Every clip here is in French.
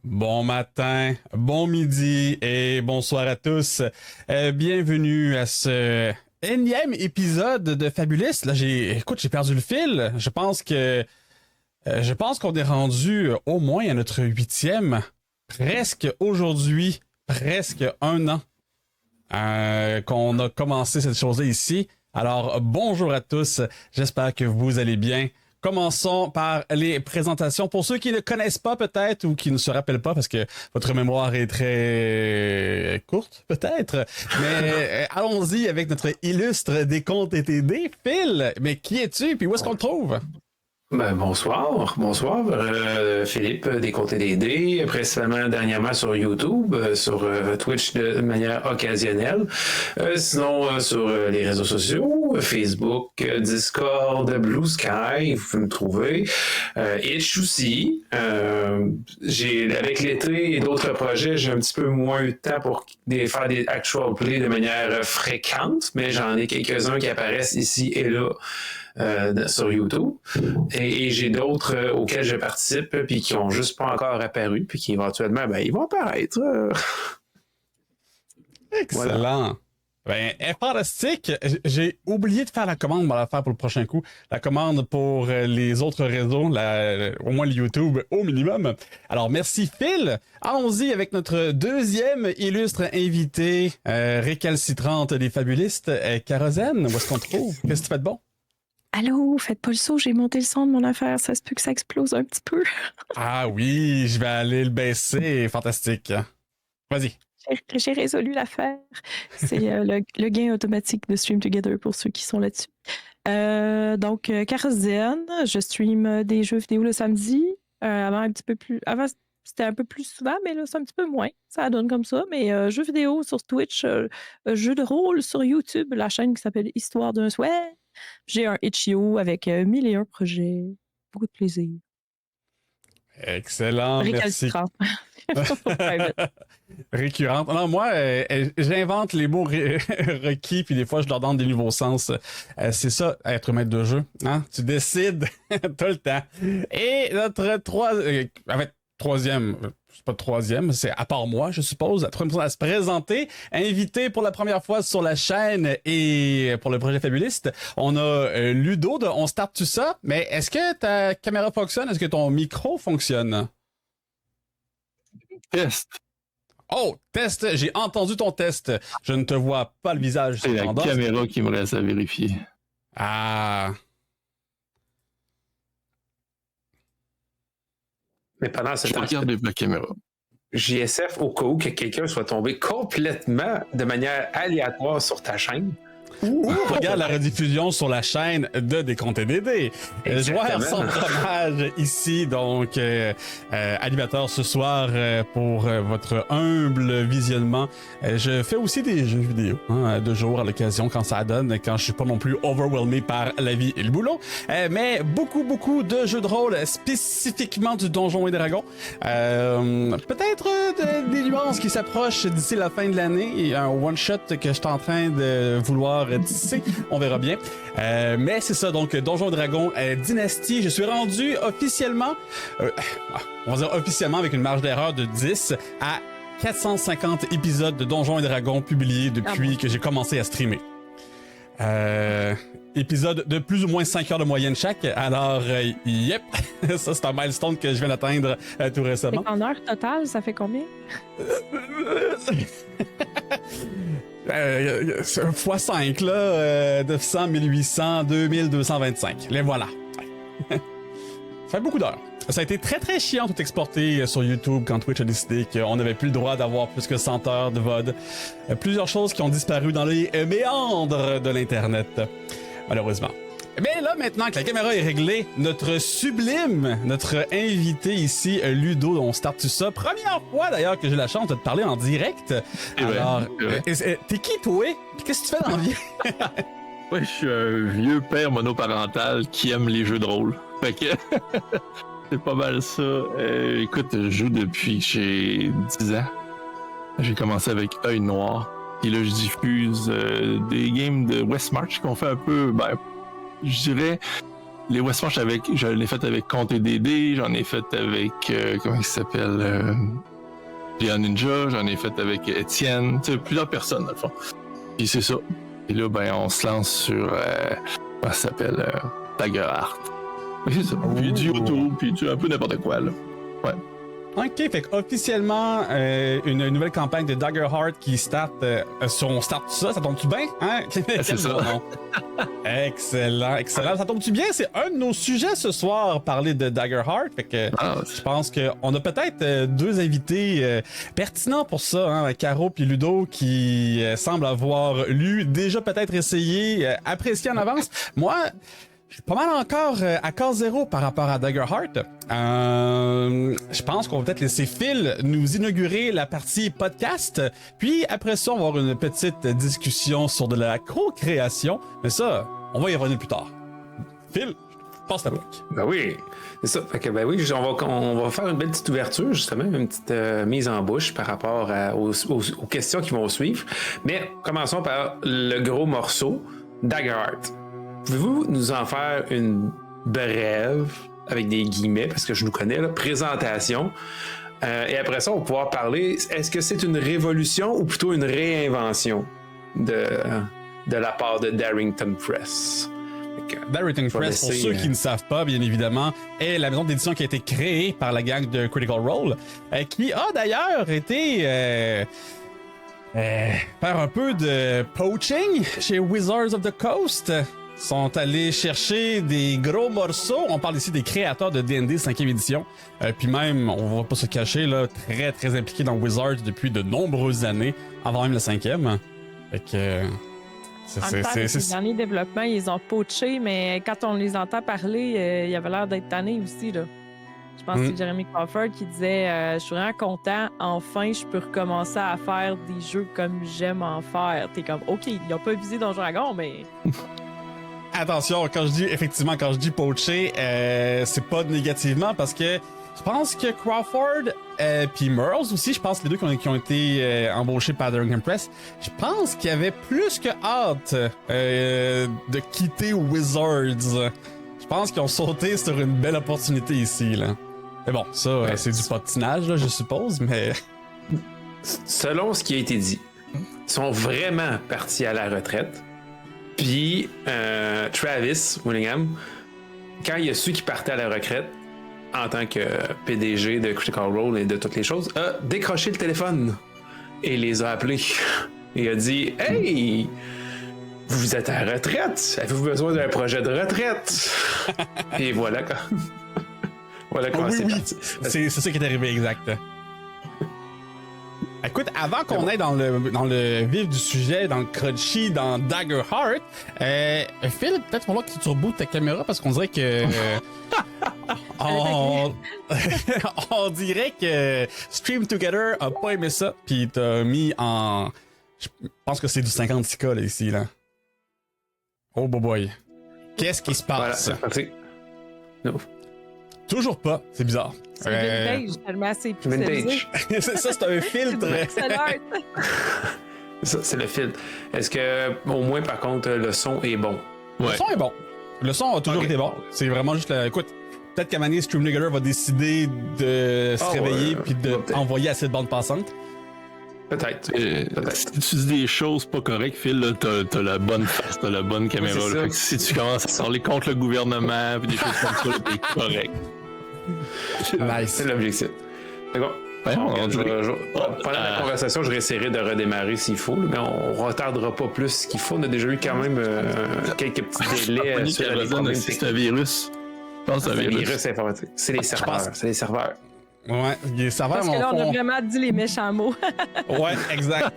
Bon matin, bon midi et bonsoir à tous. Bienvenue à ce énième épisode de Fabuliste. Là, j'ai perdu le fil. Je pense qu'on est rendu au moins à notre 8e, presque aujourd'hui, presque 1 an qu'on a commencé cette chose-là ici. Alors, bonjour à tous. J'espère que vous allez bien. Commençons par les présentations. Pour ceux qui ne connaissent pas peut-être ou qui ne se rappellent pas parce que votre mémoire est très courte peut-être, mais allons-y avec notre illustre des contes et TD, Phil. Mais qui es-tu puis où est-ce qu'on te trouve? Bonsoir, Philippe des Contes et des Dés, principalement dernièrement sur YouTube, sur Twitch de manière occasionnelle, sinon sur les réseaux sociaux, Facebook, Discord, Blue Sky, vous pouvez me trouver, Itch aussi. Avec l'été et d'autres projets, j'ai un petit peu moins eu de temps pour faire des actual plays de manière fréquente, mais j'en ai quelques-uns qui apparaissent ici et là. Sur YouTube. Et j'ai d'autres auxquels je participe puis qui n'ont juste pas encore apparu puis qui éventuellement, ils vont apparaître. Excellent. Voilà. Fantastique. J'ai oublié de faire la commande, on va la faire pour le prochain coup. La commande pour les autres réseaux, au moins le YouTube au minimum. Alors, merci Phil. Allons-y avec notre deuxième illustre invité récalcitrante des fabulistes, Kérosène. Où est-ce qu'on te trouve? Qu'est-ce que tu fais de bon? Allô, faites pas le saut, j'ai monté le son de mon affaire, ça se peut que ça explose un petit peu. Ah oui, je vais aller le baisser, fantastique. Vas-y. J'ai résolu l'affaire. C'est le gain automatique de Stream Together pour ceux qui sont là-dessus. Donc, Kérosène, je stream des jeux vidéo le samedi. Avant, c'était un peu plus souvent, mais là, c'est un petit peu moins. Ça donne comme ça. Mais jeux vidéo sur Twitch, jeux de rôle sur YouTube, la chaîne qui s'appelle Histoire d'un souhait. J'ai un itch.io avec 1001 projets. Beaucoup de plaisir. Excellent, merci. Récurrente. Non, moi, j'invente les mots requis, puis des fois, je leur donne des nouveaux sens. C'est ça, être maître de jeu. Hein? Tu décides tout le temps. Et notre troisième, c'est pas troisième, c'est à part moi, je suppose, la troisième personne à se présenter, invité pour la première fois sur la chaîne et pour le projet Fabuliste, on a Ludo de On Start Tout Ça, mais est-ce que ta caméra fonctionne? Est-ce que ton micro fonctionne? Test. Oh, test, j'ai entendu ton test. Je ne te vois pas le visage. C'est la caméra qui me reste à vérifier. Ah... Mais pendant ce temps, regarde la caméra. JSF, au cas où que quelqu'un soit tombé complètement de manière aléatoire sur ta chaîne. Regarde la rediffusion sur la chaîne de Des Contes et des Dés. Joueur sans fromage ici, donc animateur ce soir pour votre humble visionnement. Je fais aussi des jeux vidéo de jour à l'occasion quand ça donne, quand je suis pas non plus overwhelmé par la vie et le boulot. Mais beaucoup de jeux de rôle, spécifiquement du Donjons et Dragons. Peut-être des nuances qui s'approchent d'ici la fin de l'année. Un one-shot que je suis en train de vouloir tisser. On verra bien. Mais c'est ça, donc Donjons et Dragons Dynasty. Je suis rendu officiellement, on va dire officiellement avec une marge d'erreur de 10 à 450 épisodes de Donjons et Dragons publiés depuis que j'ai commencé à streamer. Épisode de plus ou moins 5 heures de moyenne chaque. Alors, yep, ça c'est un milestone que je viens d'atteindre tout récemment. En heure totale, ça fait combien? Fois 5, là, 900, 1800, 2225. Les voilà. Ça fait beaucoup d'heures. Ça a été très chiant tout exporté sur YouTube quand Twitch a décidé qu'on n'avait plus le droit d'avoir plus que 100 heures de VOD. Plusieurs choses qui ont disparu dans les méandres de l'Internet, malheureusement. Mais là, maintenant que la caméra est réglée, notre invité ici, Ludo, on start tout ça. Première fois d'ailleurs que j'ai la chance de te parler en direct. Alors, t'es qui toi? Qu'est-ce que tu fais dans la vie? Ouais, je suis un vieux père monoparental qui aime les jeux de rôle. Fait que c'est pas mal ça. Écoute, je joue depuis que j'ai 10 ans. J'ai commencé avec Œil Noir. Et là, je diffuse des games de West March qu'on fait un peu, je dirais, les Westmarch j'en ai fait avec Conte et Dédé, j'en ai fait avec comment il s'appelle Léon Ninja, j'en ai fait avec Étienne, tu sais, plusieurs personnes dans le fond. Puis c'est ça. Et là ben on se lance sur comment ça s'appelle Daggerheart. C'est ça. Puis du YouTube, puis tu un peu n'importe quoi là. Ouais. Ok, fait officiellement une nouvelle campagne de Daggerheart qui start on start tout ça tombe-tu bien? Hein? C'est ça. Excellent, excellent. Ça tombe-tu bien? C'est un de nos sujets ce soir, parler de Daggerheart. Fait que je pense qu'on a peut-être deux invités pertinents pour ça, hein? Caro puis Ludo qui semblent avoir lu, déjà peut-être essayé, apprécié en avance. Moi, je suis pas mal encore à case zéro par rapport à Daggerheart. Je pense qu'on va peut-être laisser Phil nous inaugurer la partie podcast. Puis après ça, on va avoir une petite discussion sur de la co-création. Mais ça, on va y revenir plus tard. Phil, passe la bloc. Ben oui, c'est ça. Fait que ben oui, on va faire une belle petite ouverture, justement, une petite mise en bouche par rapport aux questions qui vont suivre. Mais commençons par le gros morceau, Daggerheart. Pouvez-vous nous en faire une brève, avec des guillemets, parce que je nous connais, là, présentation? Et après ça, on va pouvoir parler, est-ce que c'est une révolution ou plutôt une réinvention de la part de Darrington Press? Darrington Press, pour ceux qui ne savent pas, bien évidemment, est la maison d'édition qui a été créée par la gang de Critical Role, qui a d'ailleurs été... faire un peu de poaching chez Wizards of the Coast. Sont allés chercher des gros morceaux. On parle ici des créateurs de D&D 5e édition. Puis même, on va pas se cacher, là, très très impliqués dans Wizards depuis de nombreuses années, avant même le 5e. Fait que... les derniers développements, ils ont poaché, mais quand on les entend parler, il y avait l'air d'être tanné aussi, là. Je pense que c'est Jeremy Crawford qui disait je suis vraiment content, enfin je peux recommencer à faire des jeux comme j'aime en faire. T'es comme OK, ils n'ont pas visé Donjon Dragon, mais. Attention, quand je dis poacher, c'est pas négativement parce que je pense que Crawford puis Merles aussi, je pense que les deux qui ont été embauchés par Darrington Press, je pense qu'ils avaient plus que hâte de quitter Wizards. Je pense qu'ils ont sauté sur une belle opportunité ici, là. Mais bon, ça, c'est du patinage, là, je suppose, mais... Selon ce qui a été dit, ils sont vraiment partis à la retraite. Puis Travis Willingham, quand il a su qu'il partait à la retraite, en tant que PDG de Critical Role et de toutes les choses, a décroché le téléphone et les a appelés. Il a dit « Hey, vous êtes à la retraite? Avez-vous besoin d'un projet de retraite? » Et voilà quand... voilà comment c'est parti. C'est ça qui est arrivé, exact. Écoute, avant qu'on aille dans le vif du sujet, dans le crunchy, dans Daggerheart, Phil, peut-être pour moi que tu rebootes ta caméra parce qu'on dirait que... on dirait que Stream Together a pas aimé ça, puis t'as mis en... Je pense que c'est du 56K là, ici, là. Oh boy. Qu'est-ce qui se passe? Voilà, no. Toujours pas, c'est bizarre. C'est vintage, tellement assez pixelisé. Ça, c'est un filtre. Ça, c'est le filtre. Est-ce que, au moins, par contre, le son est bon? Ouais. Le son est bon. Le son a toujours été bon. C'est vraiment juste écoute, peut-être qu'à Mané, Stream Together va décider de se réveiller puis d'envoyer assez de bandes passantes. Peut-être. Si tu dis des choses pas correctes, Phil, là, t'as la bonne face, t'as la bonne caméra. Là. Fait que si tu commences à parler contre le gouvernement pis des choses comme ça, t'es correct. Nice. C'est l'objectif. D'accord. Pendant la conversation, je réessayerai de redémarrer s'il faut, mais on retardera pas plus ce qu'il faut. On a déjà eu quand même quelques petits délais. C'est un virus. Je pense que c'est un virus informatique. C'est les serveurs. C'est les serveurs. Ouais, les serveurs. Parce que là, on a vraiment dit les méchants mots. Ouais, exact.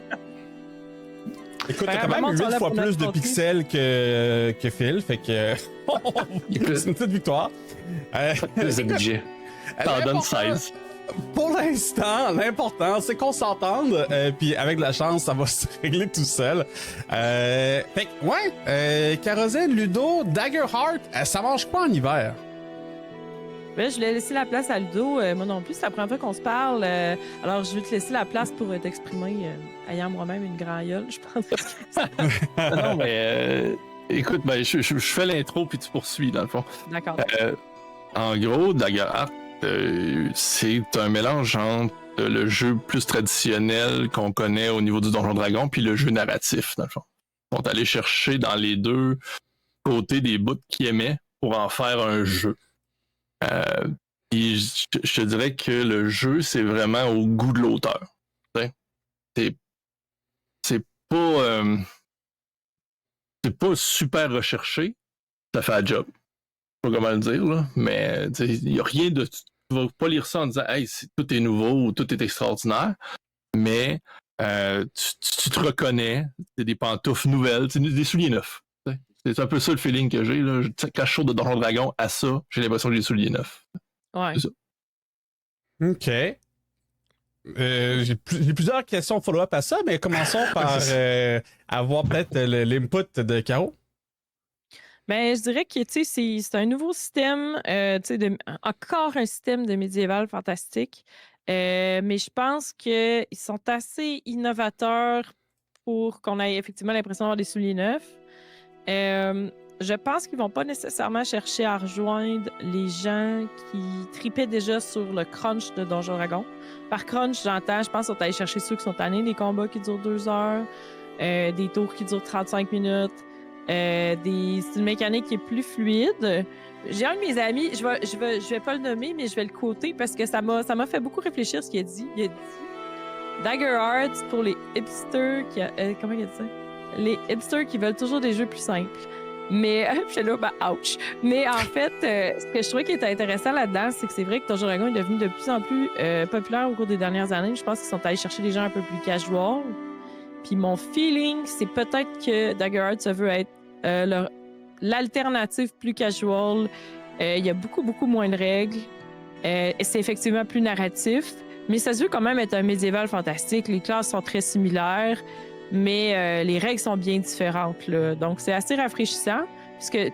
Écoute, t'as quand même 8 fois plus de pixels que Phil, fait que. C'est une petite victoire. Plus de budget. T'en donnes 16. Pour l'instant, l'important, c'est qu'on s'entende, puis avec de la chance, ça va se régler tout seul. Fait que, ouais, Kérosène, Ludo, Daggerheart, ça mange quoi en hiver? Ben, je voulais laisser la place à Ludo. Moi non plus, c'est la première fois qu'on se parle. Alors, je vais te laisser la place pour t'exprimer, ayant moi-même une grande gueule, je pense. Non, mais Écoute, ben, je fais l'intro puis tu poursuis, dans le fond. D'accord. En gros, Daggerheart, c'est un mélange entre le jeu plus traditionnel qu'on connaît au niveau du Donjon Dragon puis le jeu narratif, dans le fond. Ils sont allés chercher dans les deux côtés des bouts qu'ils aimaient pour en faire un jeu. Puis je te dirais que le jeu, c'est vraiment au goût de l'auteur. C'est pas... c'est pas super recherché, ça fait un job. Je sais pas comment le dire, là, mais il n'y a rien de... Tu vas pas lire ça en disant « Hey, tout est nouveau ou tout est extraordinaire », mais tu te reconnais, c'est des pantoufles nouvelles, c'est des souliers neufs. T'sais. C'est un peu ça le feeling que j'ai. Là. Quand je sors de Donjon Dragon à ça, j'ai l'impression que j'ai des souliers neufs. Ouais. C'est ça. OK. J'ai plusieurs questions follow-up à ça, mais commençons par avoir peut-être l'input de Caro. Ben, je dirais que c'est un nouveau système, encore un système de médiéval fantastique. Mais je pense qu'ils sont assez innovateurs pour qu'on ait effectivement l'impression d'avoir des souliers neufs. Je pense qu'ils vont pas nécessairement chercher à rejoindre les gens qui tripaient déjà sur le crunch de Donjon Dragon. Par crunch, j'entends, je pense qu'on va aller chercher ceux qui sont tannés des combats qui durent 2 heures, des tours qui durent 35 minutes. C'est une mécanique qui est plus fluide. J'ai un de mes amis, je vais pas le nommer, mais je vais le quoter parce que ça m'a fait beaucoup réfléchir ce qu'il a dit. Il a dit Daggerheart pour les hipsters comment il a dit ça? Les hipsters qui veulent toujours des jeux plus simples. Mais je suis là, ouch. Mais en fait, ce que je trouvais qui était intéressant là-dedans, c'est que c'est vrai que Donjon Dragon est devenu de plus en plus populaire au cours des dernières années. Je pense qu'ils sont allés chercher des gens un peu plus casual. Puis mon feeling, c'est peut-être que Daggerheart, ça veut être l'alternative plus casual. Il y a beaucoup, beaucoup moins de règles. C'est effectivement plus narratif. Mais ça se veut quand même être un médiéval fantastique. Les classes sont très similaires. Mais les règles sont bien différentes. Là. Donc, c'est assez rafraîchissant.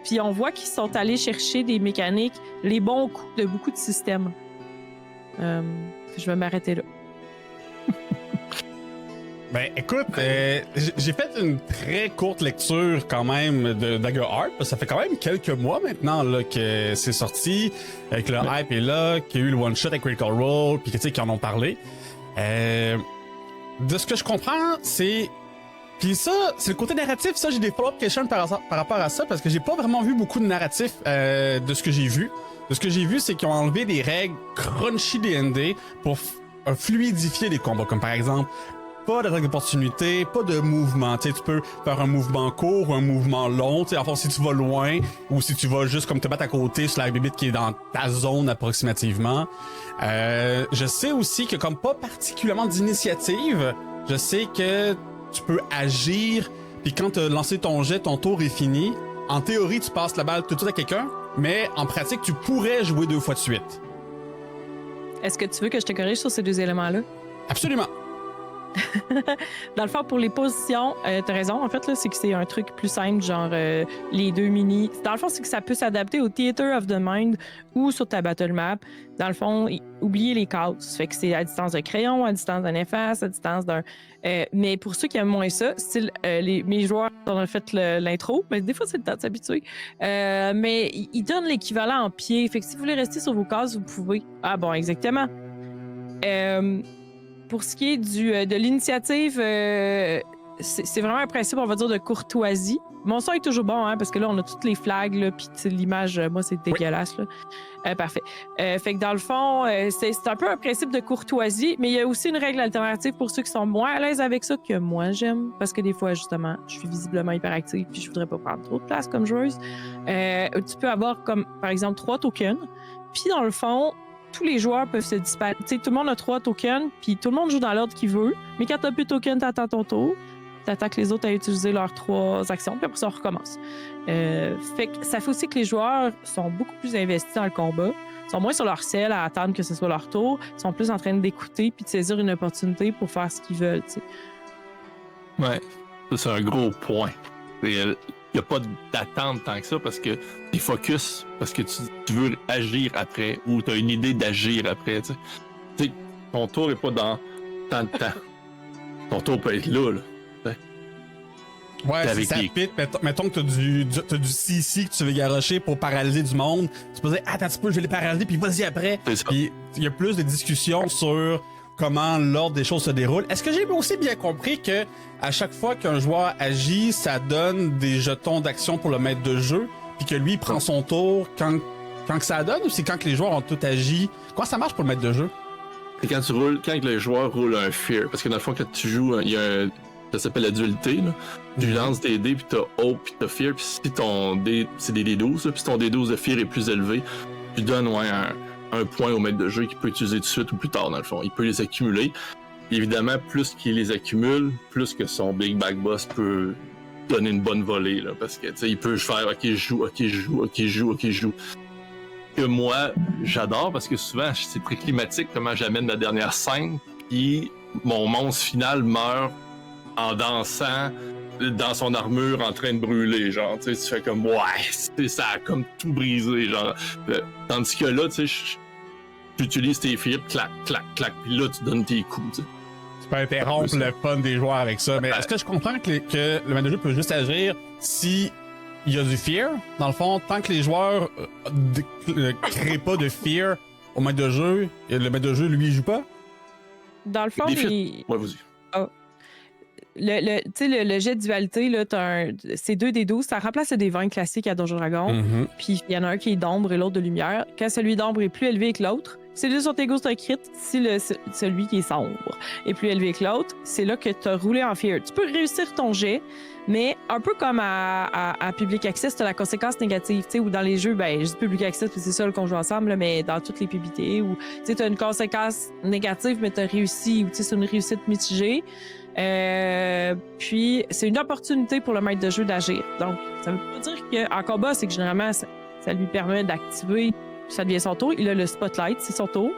Puis on voit qu'ils sont allés chercher des mécaniques, les bons coups de beaucoup de systèmes. Je vais m'arrêter là. Ben, écoute, j'ai fait une très courte lecture quand même de Daggerheart. Ça fait quand même quelques mois maintenant là, que c'est sorti, que le hype est là, qu'il y a eu le one-shot avec Critical Role, puis qu'ils en ont parlé. De ce que je comprends, c'est... Puis ça, c'est le côté narratif. Ça, j'ai des follow-up questions par rapport à ça, parce que j'ai pas vraiment vu beaucoup de narratif de ce que j'ai vu. De ce que j'ai vu, c'est qu'ils ont enlevé des règles crunchy D&D pour fluidifier les combats, comme par exemple... Pas d'attaque d'opportunité, pas de mouvement. Tu sais, tu peux faire un mouvement court ou un mouvement long. Tu sais, enfin, si tu vas loin ou si tu vas juste comme te battre à côté sur la bébite qui est dans ta zone approximativement. Je sais aussi que comme pas particulièrement d'initiative, je sais que tu peux agir. Puis quand tu as lancé ton jet, ton tour est fini. En théorie, tu passes la balle tout de suite à quelqu'un, mais en pratique, tu pourrais jouer 2 fois de suite. Est-ce que tu veux que je te corrige sur ces 2 éléments-là? Absolument. Dans le fond, pour les positions, t'as raison, en fait, là, c'est que c'est un truc plus simple, genre les 2 mini. Dans le fond, c'est que ça peut s'adapter au Theater of the Mind ou sur ta battle map. Dans le fond, oubliez les cases. Fait que c'est à distance d'un crayon, à distance d'un efface, à distance d'un... mais pour ceux qui aiment moins ça, style mes joueurs ont fait l'intro, mais des fois, c'est le temps de s'habituer. Mais ils donnent l'équivalent en pied. Fait que si vous voulez rester sur vos cases, vous pouvez. Ah bon, exactement. Pour ce qui est de l'initiative, c'est vraiment un principe, on va dire, de courtoisie. Mon son est toujours bon, hein, parce que là, on a toutes les flags, là, puis l'image, moi, c'est dégueulasse. Là. Parfait. Fait que dans le fond, c'est un peu un principe de courtoisie, mais il y a aussi une règle alternative pour ceux qui sont moins à l'aise avec ça que moi, j'aime, parce que des fois, justement, je suis visiblement hyperactive, puis je voudrais pas prendre trop de place comme joueuse. Tu peux avoir, comme, par exemple, 3 tokens, puis dans le fond, tous les joueurs peuvent se disparaître. Tout le monde a 3 tokens, puis tout le monde joue dans l'ordre qu'il veut. Mais quand t'as plus de tokens, t'attends ton tour. T'attends que les autres aient utilisé leurs 3 actions, puis après ça, on recommence. Fait que ça fait aussi que les joueurs sont beaucoup plus investis dans le combat. Ils sont moins sur leur selle à attendre que ce soit leur tour. Ils sont plus en train d'écouter puis de saisir une opportunité pour faire ce qu'ils veulent. T'sais. Ouais, ça, c'est un gros point. Il n'y a pas d'attente tant que ça parce que t'es focus, parce que tu veux agir après ou tu as une idée d'agir après. T'sais, ton tour n'est pas dans tant de temps. Ton tour peut être là. Ouais, si avec ça les- pite, mettons que t'as du CC que tu veux garocher pour paralyser du monde. Tu peux dire, attends un petit peu, je vais les paralyser, puis vas-y après. C'est ça. Puis il y a plus de discussions sur comment l'ordre des choses se déroule. Est-ce que j'ai aussi bien compris que à chaque fois qu'un joueur agit, ça donne des jetons d'action pour le maître de jeu, puis que lui il prend son tour quand que ça donne, ou c'est quand que les joueurs ont tout agi? Comment ça marche pour le maître de jeu? C'est quand le joueur roule un fear. Parce que dans le fond, quand tu joues, il y a ça s'appelle la dualité, là. Tu lances des dés, puis t'as hope, puis t'as fear, puis si ton dé, c'est des D12, là, puis si ton D12 de fear est plus élevé, tu donnes un point au maître de jeu qu'il peut utiliser tout de suite ou plus tard, dans le fond. Il peut les accumuler. Et évidemment, plus qu'il les accumule, plus que son Big Bag Boss peut donner une bonne volée, là, parce que, tu sais, il peut faire, ok, je joue. Que moi, j'adore, parce que souvent, c'est très climatique comment j'amène la dernière scène, puis mon monstre final meurt en dansant dans son armure en train de brûler, genre, tu sais, tu fais comme, ouais, ça a comme tout brisé, genre. Tandis que là, tu sais, j'utilise tes fils, clac, puis là, tu donnes tes coups, tu sais. Tu peux interrompre le fun des joueurs avec ça, mais est-ce que je comprends que le maître de jeu peut juste agir si il y a du fear? Dans le fond, tant que les joueurs créent pas de fear au maître de jeu, le maître de jeu, lui, il joue pas? Dans le fond, Ouais, vas-y. le jet de dualité, là, c'est 2 des 12, ça remplace le des 20 classiques à Donjon Dragon. Mm-hmm. Puis il y en a un qui est d'ombre et l'autre de lumière. Quand celui d'ombre est plus élevé que l'autre, c'est deux sur tes goûts, c'est un crit. Si celui qui est sombre est plus élevé que l'autre, c'est là que tu as roulé en fear. Tu peux réussir ton jet, mais un peu comme à Public Access, tu as la conséquence négative. Ou dans les jeux, ben, je dis Public Access, puis c'est ça qu'on joue ensemble, là, mais dans toutes les PBT, où tu as une conséquence négative, mais tu as réussi, ou c'est une réussite mitigée. Puis c'est une opportunité pour le maître de jeu d'agir. Donc, ça veut pas dire qu'en combat, c'est que généralement, ça lui permet d'activer, ça devient son tour. Il a le spotlight, c'est son tour.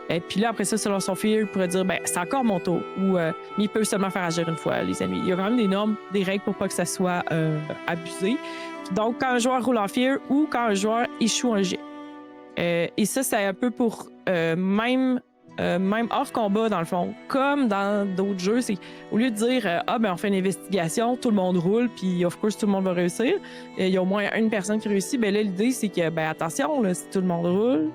Et puis là, après ça, selon son fear, il pourrait dire, ben, c'est encore mon tour. Ou, mais il peut seulement faire agir une fois, les amis. Il y a quand même des normes, des règles pour pas que ça soit abusé. Donc, quand un joueur roule en fear ou quand un joueur échoue un jet. Et ça, c'est un peu pour même off combat, dans le fond. Comme dans d'autres jeux, c'est au lieu de dire ben on fait une investigation, tout le monde roule, puis of course tout le monde va réussir. Il y a au moins une personne qui réussit. Ben là, l'idée, c'est que, ben attention, là, si tout le monde roule,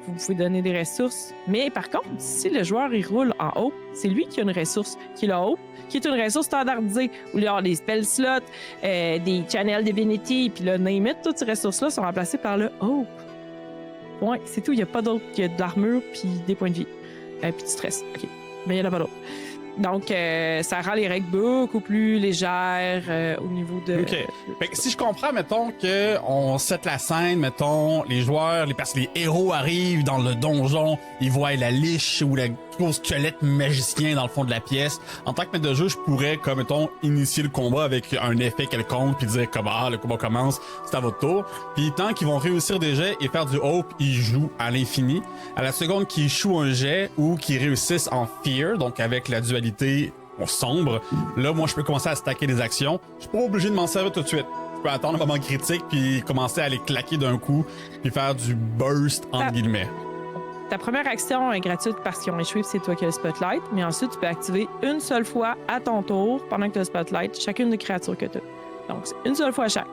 vous pouvez donner des ressources. Mais par contre, si le joueur il roule en haut, c'est lui qui a une ressource, qui est la haut, qui est une ressource standardisée, où il y a des spell slots, des channel divinity, puis le name it, toutes ces ressources-là sont remplacées par le hope. Ouais, c'est tout. Il n'y a pas d'autre que de l'armure puis des points de vie. Puis du stress. OK. Mais il n'y en a pas d'autre. Donc, ça rend les règles beaucoup plus légères au niveau de... OK. Fait que si je comprends, mettons, qu'on set la scène, mettons, les joueurs, les héros arrivent dans le donjon, ils voient la liche ou le gros squelette magicien dans le fond de la pièce. En tant que maître de jeu, je pourrais, comme, mettons, initier le combat avec un effet quelconque, puis dire comme, le combat commence, c'est à votre tour. Puis tant qu'ils vont réussir des jets et faire du hope, ils jouent à l'infini. À la seconde qu'ils échouent un jet ou qu'ils réussissent en fear, donc avec la dualité sombre, là, moi, je peux commencer à stacker des actions. Je suis pas obligé de m'en servir tout de suite. Je peux attendre un moment critique puis commencer à les claquer d'un coup puis faire du burst, entre guillemets. Ta première action est gratuite parce qu'ils ont échoué, c'est toi qui as le spotlight, mais ensuite, tu peux activer une seule fois à ton tour, pendant que tu as le spotlight, chacune des créatures que tu as. Donc, c'est une seule fois à chaque.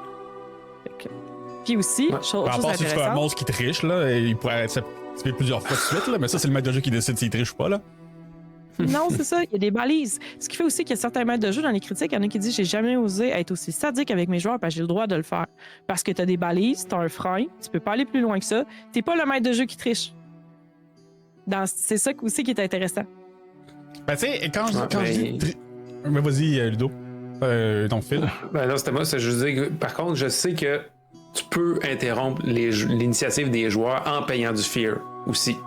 Puis aussi, chose à part si tu fais un monstre qui triche, là, il pourrait être activé plusieurs fois de suite, là, mais ça, c'est le maître de jeu qui décide s'il triche ou pas, là. Non, c'est ça, il y a des balises. Ce qui fait aussi qu'il y a certains maîtres de jeu dans les critiques, il y en a qui disent j'ai jamais osé être aussi sadique avec mes joueurs parce que j'ai le droit de le faire. Parce que tu as des balises, tu as un frein, tu peux pas aller plus loin que ça. T'es pas le maître de jeu qui triche. C'est ça aussi qui est intéressant. Ben, tu sais, quand je dis. Ben, vas-y, Ludo. Ton fil. Ben non, c'était moi, c'est juste dire que, par contre, je sais que tu peux interrompre l'initiative des joueurs en payant du fear aussi.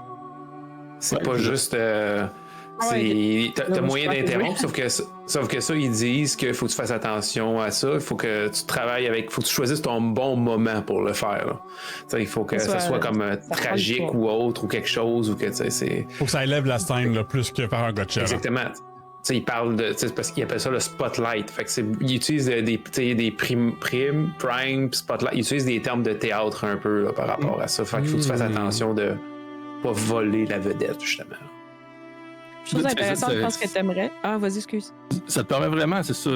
C'est pas juste. T'as moyen d'interrompre, sauf que ça, ils disent qu'il faut que tu fasses attention à ça. Il faut que tu travailles avec. Faut que tu choisisses ton bon moment pour le faire. Il faut que ça soit comme tragique ou autre, ou quelque chose, ou que c'est. Faut que ça élève la scène là, plus que faire un gotcha. Exactement. Ils parlent de. Parce qu'ils appellent ça le spotlight. Fait que ils utilisent des prime, spotlight. Ils utilisent des termes de théâtre un peu là, par rapport à ça. Fait qu'il faut que tu fasses attention de pas voler la vedette, justement. Chose intéressante, je pense que t'aimerais. Ah, vas-y, excuse. Ça te permet vraiment, c'est ça.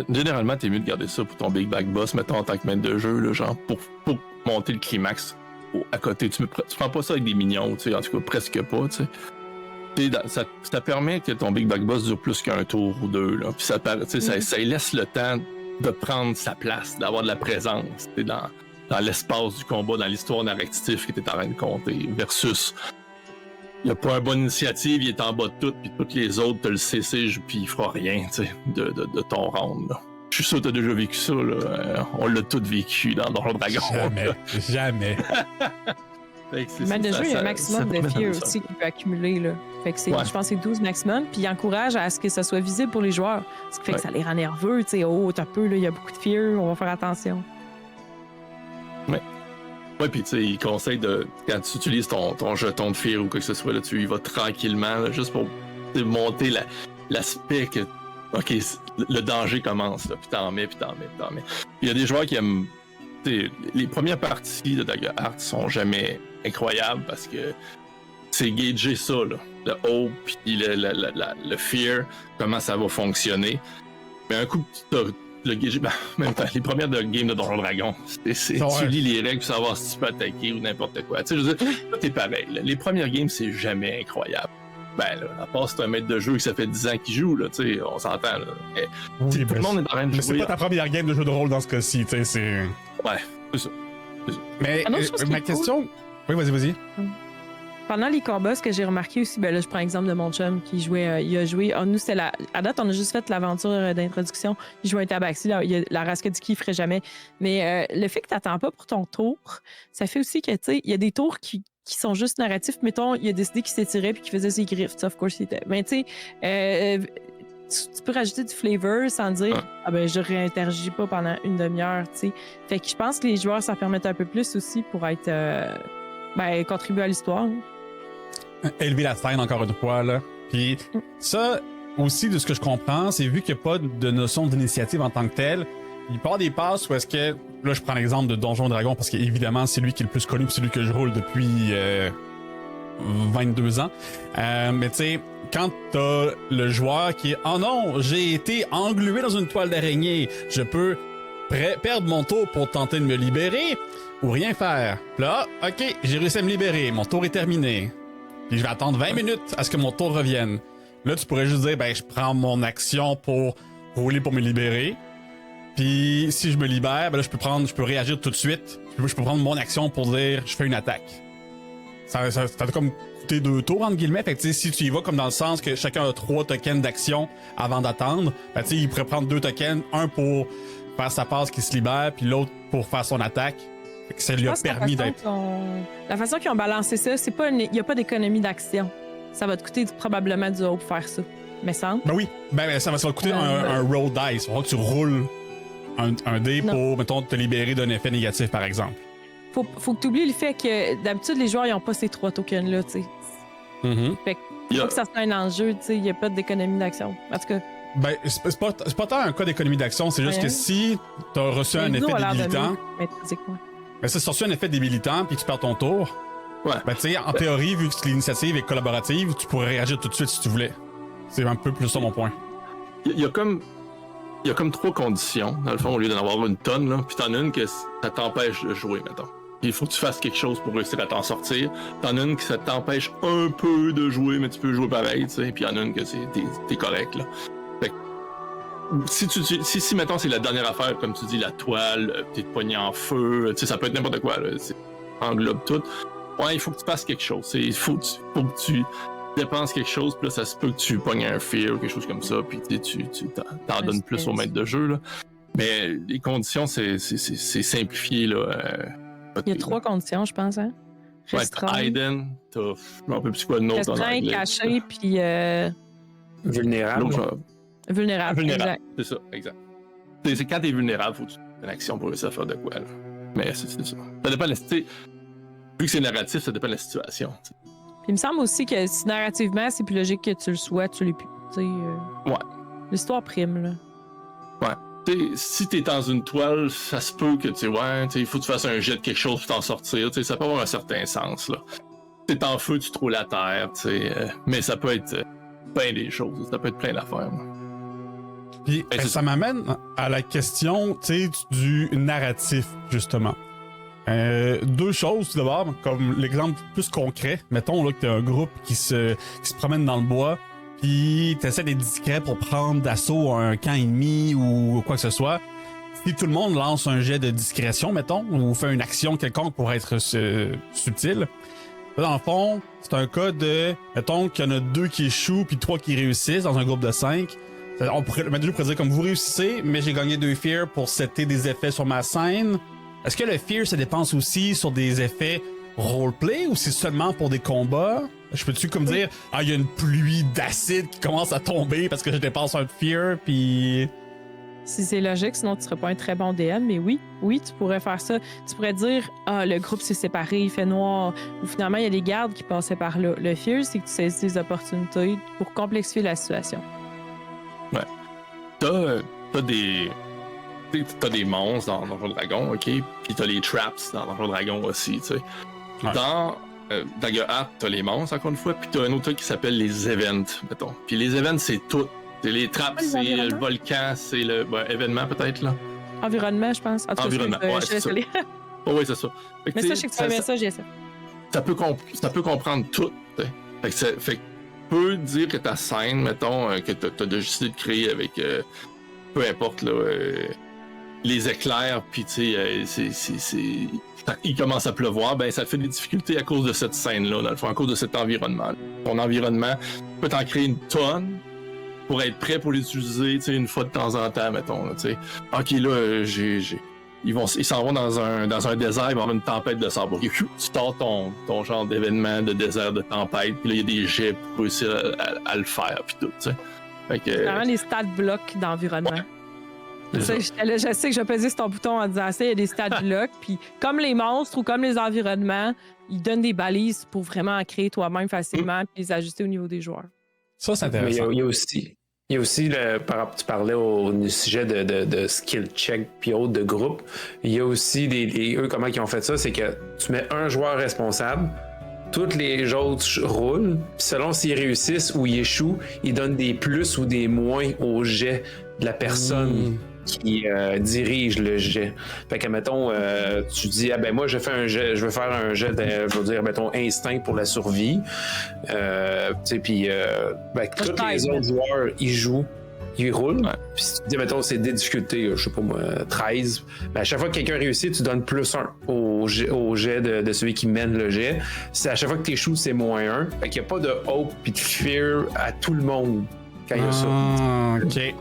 Généralement, t'es mieux de garder ça pour ton Big Bag Boss, mettons, en tant que maître de jeu, là, genre, pour monter le climax à côté. Tu prends pas ça avec des minions, tu sais, en tout cas, presque pas, tu sais. Ça permet que ton Big Bag Boss dure plus qu'un tour ou deux, là. Puis ça laisse le temps de prendre sa place, d'avoir de la présence, dans l'espace du combat, dans l'histoire narrative que t'es en train de compter, versus... Il a pas une bonne initiative, il est en bas de tout, puis toutes les autres te le CC, puis il fera rien, tu sais, de ton round, là. Je suis sûr que t'as déjà vécu ça, là. On l'a tous vécu dans Donjon Dragon. Jamais. Mais de jeu, il y a un maximum de fear aussi qu'il peut accumuler, là. Fait que je pense que c'est 12 maximum, puis il encourage à ce que ça soit visible pour les joueurs. Ce qui fait que ça les rend nerveux, tu sais. Oh, t'as peu, là, il y a beaucoup de fear, on va faire attention. Ouais. Ouais, puis tu sais, il conseille quand tu utilises ton jeton de fear ou quoi que ce soit, là, tu y vas tranquillement, là, juste pour monter l'aspect que, OK, le danger commence, là, puis t'en mets. Il y a des joueurs qui aiment, les premières parties de Dagger Heart sont jamais incroyables parce que c'est gager ça, là, le hope, puis le fear, comment ça va fonctionner. Mais un coup que tu le gage, même temps, les premières de game de Donjon Dragon, tu lis les règles pour savoir si tu peux attaquer ou n'importe quoi. Tu sais, je veux dire, tout est pareil. Là. Les premières games, c'est jamais incroyable. Ben là, à part si c'est un maître de jeu qui ça fait 10 ans qu'il joue, là, tu sais, on s'entend. Là. Mais, tout le monde est en train de jouer. Mais c'est pas ta première game de jeu de rôle dans ce cas-ci, tu sais, c'est... Ouais, c'est ça. Mais ma question... Cool. Oui, vas-y. Pendant les combats, ce que j'ai remarqué aussi, ben là, je prends l'exemple de mon chum qui jouait, il a joué, nous, c'était à date, on a juste fait l'aventure d'introduction, il jouait un tabaxi, là, la race que du qui ferait jamais. Mais le fait que tu n'attends pas pour ton tour, ça fait aussi que, tu sais, il y a des tours qui sont juste narratifs. Mettons, il a décidé qu'il s'étirait puis qu'il faisait ses griffes. Of course, il était. Mais tu sais, tu peux rajouter du flavor sans dire ah ben je réinteragis pas pendant une demi-heure, tu sais. Fait que je pense que les joueurs ça permet un peu plus aussi pour être contribuer à l'histoire. Élever la scène encore une fois, là. Puis ça, aussi, de ce que je comprends, c'est vu qu'il n'y a pas de notion d'initiative en tant que telle, il part des passes où est-ce que... Là, je prends l'exemple de Donjon Dragon parce qu'évidemment, c'est lui qui est le plus connu, puis c'est lui que je roule depuis 22 ans. Mais tu sais, quand t'as le joueur qui est « Oh non, j'ai été englué dans une toile d'araignée, je peux perdre mon tour pour tenter de me libérer ou rien faire. » Là, OK, j'ai réussi à me libérer, mon tour est terminé. Puis je vais attendre 20 minutes à ce que mon tour revienne. Là, tu pourrais juste dire, ben, je prends mon action pour rouler pour me libérer. Puis si je me libère, ben là, je peux réagir tout de suite. Je peux prendre mon action pour dire, je fais une attaque. Ça a comme coûté 2 tours, entre guillemets. Fait que si tu y vas comme dans le sens que chacun a 3 tokens d'action avant d'attendre, ben, tu sais, il pourrait prendre 2 tokens, un pour faire sa passe qui se libère, puis l'autre pour faire son attaque. Ça lui a permis d'être... La façon qu'ils ont balancé ça, c'est pas il n'y a pas d'économie d'action. Ça va te coûter probablement du haut pour faire ça. Mais ça. Ben oui. Ben ça va te coûter un roll dice. Il faudra que tu roules un dé pour, mettons, te libérer d'un effet négatif, par exemple. Faut que tu oublies le fait que d'habitude, les joueurs, ils n'ont pas ces 3 tokens-là, tu sais. Fait que faut que ça soit un enjeu, tu sais. Il n'y a pas d'économie d'action. En tout cas. Ben, c'est pas tant un cas d'économie d'action, c'est juste que si tu as reçu un effet débilitant. Ben, si tu as reçu un effet débilitant puis tu perds ton tour, ben, tu sais, en théorie, vu que l'initiative est collaborative, tu pourrais réagir tout de suite si tu voulais. C'est un peu plus ça mon point. Il y a comme 3 conditions, dans le fond, au lieu d'en avoir une tonne, là. Puis t'en as une que ça t'empêche de jouer, mettons. Puis il faut que tu fasses quelque chose pour réussir à t'en sortir. T'en as une que ça t'empêche un peu de jouer, mais tu peux jouer pareil, tu sais. Puis il y en a une que t'es correct, là. Fait que, si mettons, c'est la dernière affaire, comme tu dis, la toile, t'es poigné en feu, tu sais, ça peut être n'importe quoi, là. Englobe tout. Ouais, il faut que tu fasses quelque chose. Il faut que tu dépenses quelque chose, puis là, ça se peut que tu pognes un fear ou quelque chose comme ça, puis tu t'en donnes plus au maître de jeu, là. Mais les conditions, c'est simplifié, là. Il y a 3 conditions, je pense, hein? Restreint. Hidden, je m'en rappelle plus quoi le nom. Restreint, caché, puis... Vulnérable. Vulnérable, exact. C'est ça, exact. C'est quand t'es vulnérable, faut que tu aies une action pour réussir à faire de quoi, là. Mais c'est ça. Ça dépend de la... Vu que c'est narratif, ça dépend de la situation, t'sais. Il me semble aussi que si narrativement, c'est plus logique que tu le sois, tu l'es plus. Ouais. L'histoire prime, là. Ouais. Si t'es dans une toile, ça se peut que il faut que tu fasses un jet de quelque chose pour t'en sortir. Ça peut avoir un certain sens, là. t'es en feu, tu trouves la terre, tu sais. Mais ça peut être plein des choses, ça peut être plein d'affaires. Puis ça m'amène à la question, tu sais, du narratif, justement. Deux choses, tout d'abord, comme l'exemple plus concret. Mettons là, que t'as un groupe qui se promène dans le bois, puis t'essaies d'être discret pour prendre d'assaut un camp ennemi ou quoi que ce soit. Si tout le monde lance un jet de discrétion, mettons, ou fait une action quelconque pour être subtil, dans le fond, c'est un cas de, mettons qu'il y en a 2 qui échouent puis 3 qui réussissent dans un groupe de 5. On pourrait dire comme vous réussissez, mais j'ai gagné 2 fears pour setter des effets sur ma scène. Est-ce que le fear se dépense aussi sur des effets roleplay ou c'est seulement pour des combats? Je peux-tu comme dire, il y a une pluie d'acide qui commence à tomber parce que je dépense un fear, puis... Si c'est logique, sinon tu serais pas un très bon DM, mais oui, tu pourrais faire ça. Tu pourrais dire, le groupe s'est séparé, il fait noir, ou finalement il y a des gardes qui passaient par là. Le fear, c'est que tu saisis des opportunités pour complexifier la situation. Ouais. T'as des monstres dans Donjon Dragon, ok? Puis t'as les traps dans Donjon Dragon aussi, tu sais. Ouais. Dans Daggerheart, t'as les monstres, encore une fois, puis t'as un autre truc qui s'appelle les events, mettons. Puis les events, c'est tout. C'est les traps, c'est le volcan, c'est le événement, peut-être, là. Environnement, je pense. En tout cas, environnement, ouais, c'est ça. Oui, c'est ça. Mais ça, je sais que tu aimais ça, j'ai ça. Ça peut comprendre tout, t'sais. Fait que tu peux dire que ta scène, mettons, que t'as décidé de créer avec, peu importe, là, les éclairs, puis tu sais, il commence à pleuvoir, ben ça te fait des difficultés à cause de cette scène-là, dans le fond, à cause de cet environnement. Ton environnement, tu peux t'en créer une tonne pour être prêt pour l'utiliser, tu sais, une fois de temps en temps, mettons, tu sais. Ok, là, ils s'en vont dans un désert, il va y avoir une tempête de sable. Okay, tu starts ton genre d'événement de désert, de tempête, puis là, il y a des jets pour réussir à le faire, puis tout, tu sais. C'est vraiment les stats blocs d'environnement. Ouais. Je sais que je vais peser sur ton bouton en disant ça, il y a des stats blocs, puis comme les monstres ou comme les environnements, ils donnent des balises pour vraiment en créer toi-même facilement, puis les ajuster au niveau des joueurs. Ça, c'est intéressant. Mais il y a aussi tu parlais au sujet de skill check puis autres de groupe. Il y a aussi eux, comment ils ont fait ça, c'est que tu mets un joueur responsable, tous les autres roulent, puis selon s'ils réussissent ou ils échouent, ils donnent des plus ou des moins au jet de la personne qui dirige le jet. Fait que, mettons, tu dis, moi, je veux faire un jet je veux dire, mettons, instinct pour la survie. Tu sais, puis, tous les autres joueurs, ils jouent, ils roulent. Ouais. Puis si tu dis, mettons, c'est des difficultés, je sais pas moi, 13, à chaque fois que quelqu'un réussit, tu donnes plus 1 au jet de celui qui mène le jet. C'est à chaque fois que tu échoues, c'est moins 1. Fait qu'il n'y a pas de hope puis de fear à tout le monde quand il y a ça. OK.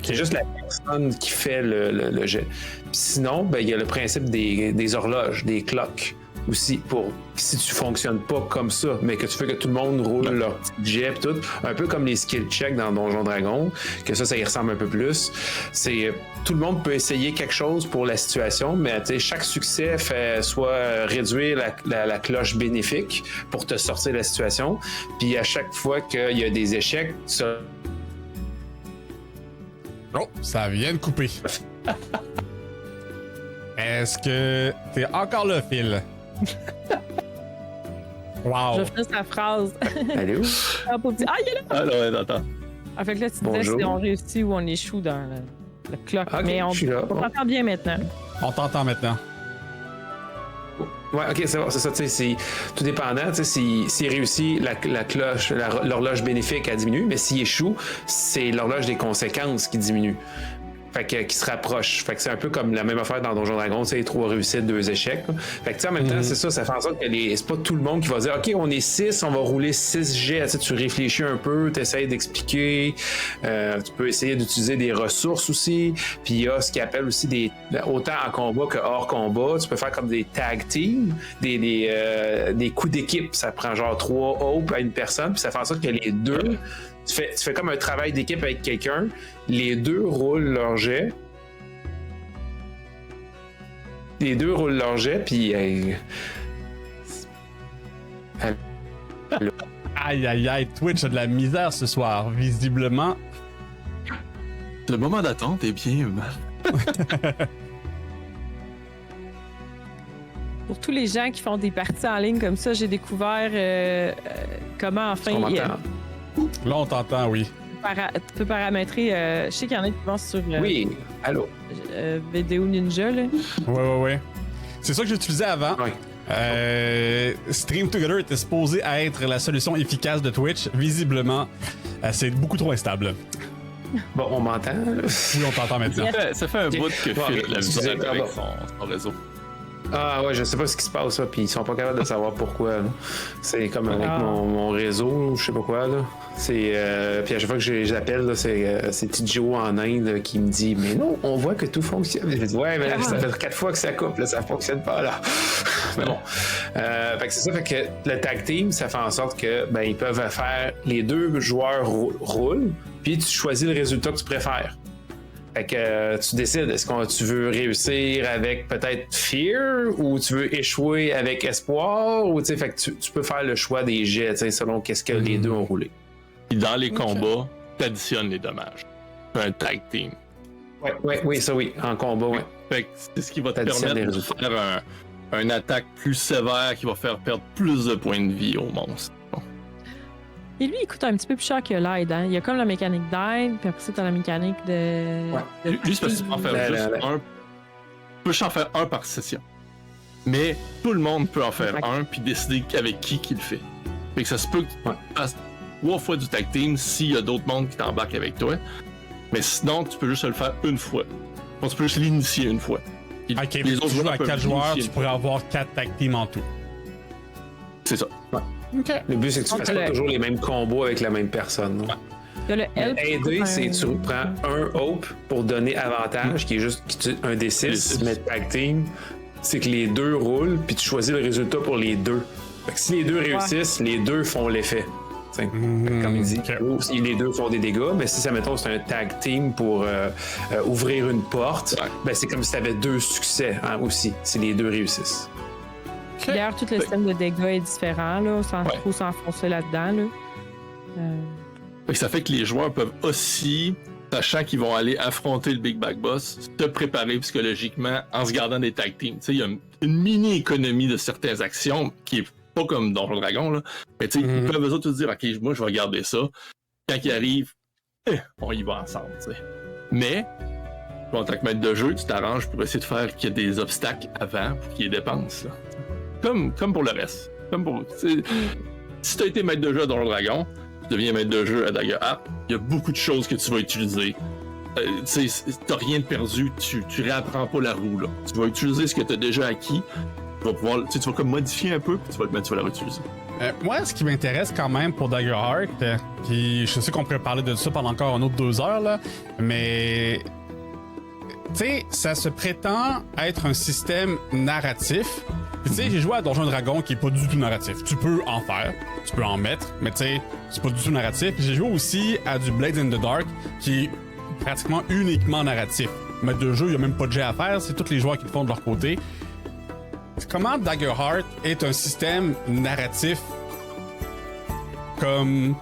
C'est juste la personne qui fait le jet. Puis sinon, il y a le principe des horloges, des clocks aussi, pour si tu fonctionnes pas comme ça, mais que tu fais que tout le monde roule leur petit jet et tout, un peu comme les skill checks dans Donjon Dragon, que ça y ressemble un peu plus. C'est tout le monde peut essayer quelque chose pour la situation, mais chaque succès fait soit réduire la cloche bénéfique pour te sortir de la situation, puis à chaque fois qu'il y a des échecs, ça... Oh, ça vient de couper. Est-ce que t'es encore là, Phil? Wow. Je finis sa phrase. Allô? Il est là! Ah non, attends. En fait, là, tu disais si on réussit ou on échoue dans le clock. Okay, mais on t'entend bien maintenant. On t'entend maintenant. Ouais, ok, c'est bon, c'est ça, tu sais, c'est tout dépendant, tu sais, s'il réussit, la cloche, l'horloge bénéfique, elle diminue, mais s'il échoue, c'est l'horloge des conséquences qui diminue. Fait que, qui se rapproche. Fait que c'est un peu comme la même affaire dans Donjon Dragon, tu sais, 3 réussites, 2 échecs. Là. Fait que, tu sais, en même temps, c'est ça fait en sorte que c'est pas tout le monde qui va dire, OK, on est 6, on va rouler 6 jets. Tu sais, tu réfléchis un peu, tu essaies d'expliquer. Tu peux essayer d'utiliser des ressources aussi. Puis il y a ce qu'ils appellent aussi autant en combat que hors combat, tu peux faire comme des tag teams, des coups d'équipe. Ça prend genre 3 hope à une personne, puis ça fait en sorte que les deux. Tu fais comme un travail d'équipe avec quelqu'un, les deux roulent leur jet. Puis... Aïe, Twitch a de la misère ce soir, visiblement. Le moment d'attente est bien... Pour tous les gens qui font des parties en ligne comme ça, j'ai découvert comment enfin... On m'entend. Là, on t'entend, oui. Tu peux paramétrer... je sais qu'il y en a qui vont sur Oui, allô. Vidéo Ninja, là. Ouais. C'est ça que j'utilisais avant. Oui. Stream Together était supposé être la solution efficace de Twitch. Visiblement, c'est beaucoup trop instable. Bon, on m'entend. Oui, on t'entend maintenant. Ça fait un bout que Bon, Phil la excusez, visite avec pardon. son réseau. Ah ouais, je sais pas ce qui se passe là, puis ils sont pas capables de savoir pourquoi. Là. C'est comme avec mon réseau, je sais pas quoi là. C'est puis à chaque fois que j'appelle là, c'est Tidjo en Inde qui me dit mais non, on voit que tout fonctionne. Je dis ouais, mais là, ça fait 4 fois que ça coupe, là, ça fonctionne pas là. Mais bon, fait que c'est ça, fait que le tag team, ça fait en sorte que ben ils peuvent faire les deux joueurs roulent, puis tu choisis le résultat que tu préfères. Fait que tu décides, est-ce que tu veux réussir avec peut-être Fear ou tu veux échouer avec Espoir ou tu sais, fait que tu peux faire le choix des jets, tu sais, selon qu'est-ce que les deux ont roulé. Puis dans les combats, t'additionnes les dommages. C'est un tag team. Oui, ça oui, en combat, ouais. Fait que c'est ce qui va te T'additionnes permettre les de résultats. faire un attaque plus sévère qui va faire perdre plus de points de vie au monstre. Et lui, il coûte un petit peu plus cher que l'aide. Hein? Il y a comme la mécanique d'aide, puis après ça, t'as la mécanique de... Ouais. de Juste parce que tu peux en faire juste un. Tu peux juste en faire un par session. Mais tout le monde peut en faire un, puis décider avec qui le fait. Fait que ça se peut que tu fasses 3 fois du tag team s'il y a d'autres mondes qui t'embarquent avec toi. Mais sinon, tu peux juste le faire une fois. Donc, tu peux juste l'initier une fois. Puis Ok, mais si tu joues à 4 joueurs, tu pourrais avoir 4 tag teams en tout. C'est ça. Ok. Le but, c'est que tu fasses pas toujours les mêmes combos avec la même personne. Il y a le help. Aider, c'est tu prends un hope pour donner avantage, qui est juste un D6, mais tag team, c'est que les deux roulent, puis tu choisis le résultat pour les deux. Fait que si les deux réussissent, les deux font l'effet. Comme il dit, ou si les deux font des dégâts, mais si ça, mettons, c'est un tag team pour ouvrir une porte, ben c'est comme si tu avais 2 succès aussi, si les deux réussissent. D'ailleurs, tout le système de dégâts est différent, là, sans trop s'enfoncer là-dedans. Là. Fait que ça fait que les joueurs peuvent aussi, sachant qu'ils vont aller affronter le Big Bad Boss, se préparer psychologiquement en se gardant des tag teams. Il y a une mini-économie de certaines actions qui est pas comme Donjon Dragon, là. Mais ils peuvent eux autres se dire, OK, moi je vais garder ça. Quand ils arrivent, on y va ensemble. T'sais. Mais, en tant que maître de jeu, tu t'arranges pour essayer de faire qu'il y ait des obstacles avant pour qu'il y ait dépenses. Là. Comme pour le reste. Si tu as été maître de jeu à Donjon Dragon, tu deviens maître de jeu à Daggerharp, il y a beaucoup de choses que tu vas utiliser. T'as rien de perdu, tu réapprends pas la roue. Là. Tu vas utiliser ce que tu as déjà acquis. Tu vas pouvoir, tu vas comme modifier un peu, puis tu vas la réutiliser. Moi, ce qui m'intéresse quand même pour Daggerheart, puis je sais qu'on pourrait parler de ça pendant encore un autre 2 heures, là, mais tu sais, ça se prétend être un système narratif. Puis tu sais, j'ai joué à Donjon Dragon qui est pas du tout narratif. Tu peux en faire, tu peux en mettre, mais tu sais, c'est pas du tout narratif. J'ai joué aussi à du Blades in the Dark qui est pratiquement uniquement narratif. Mais de jeu, il y a même pas de jet à faire, c'est tous les joueurs qui le font de leur côté. Comment Daggerheart est un système narratif comme...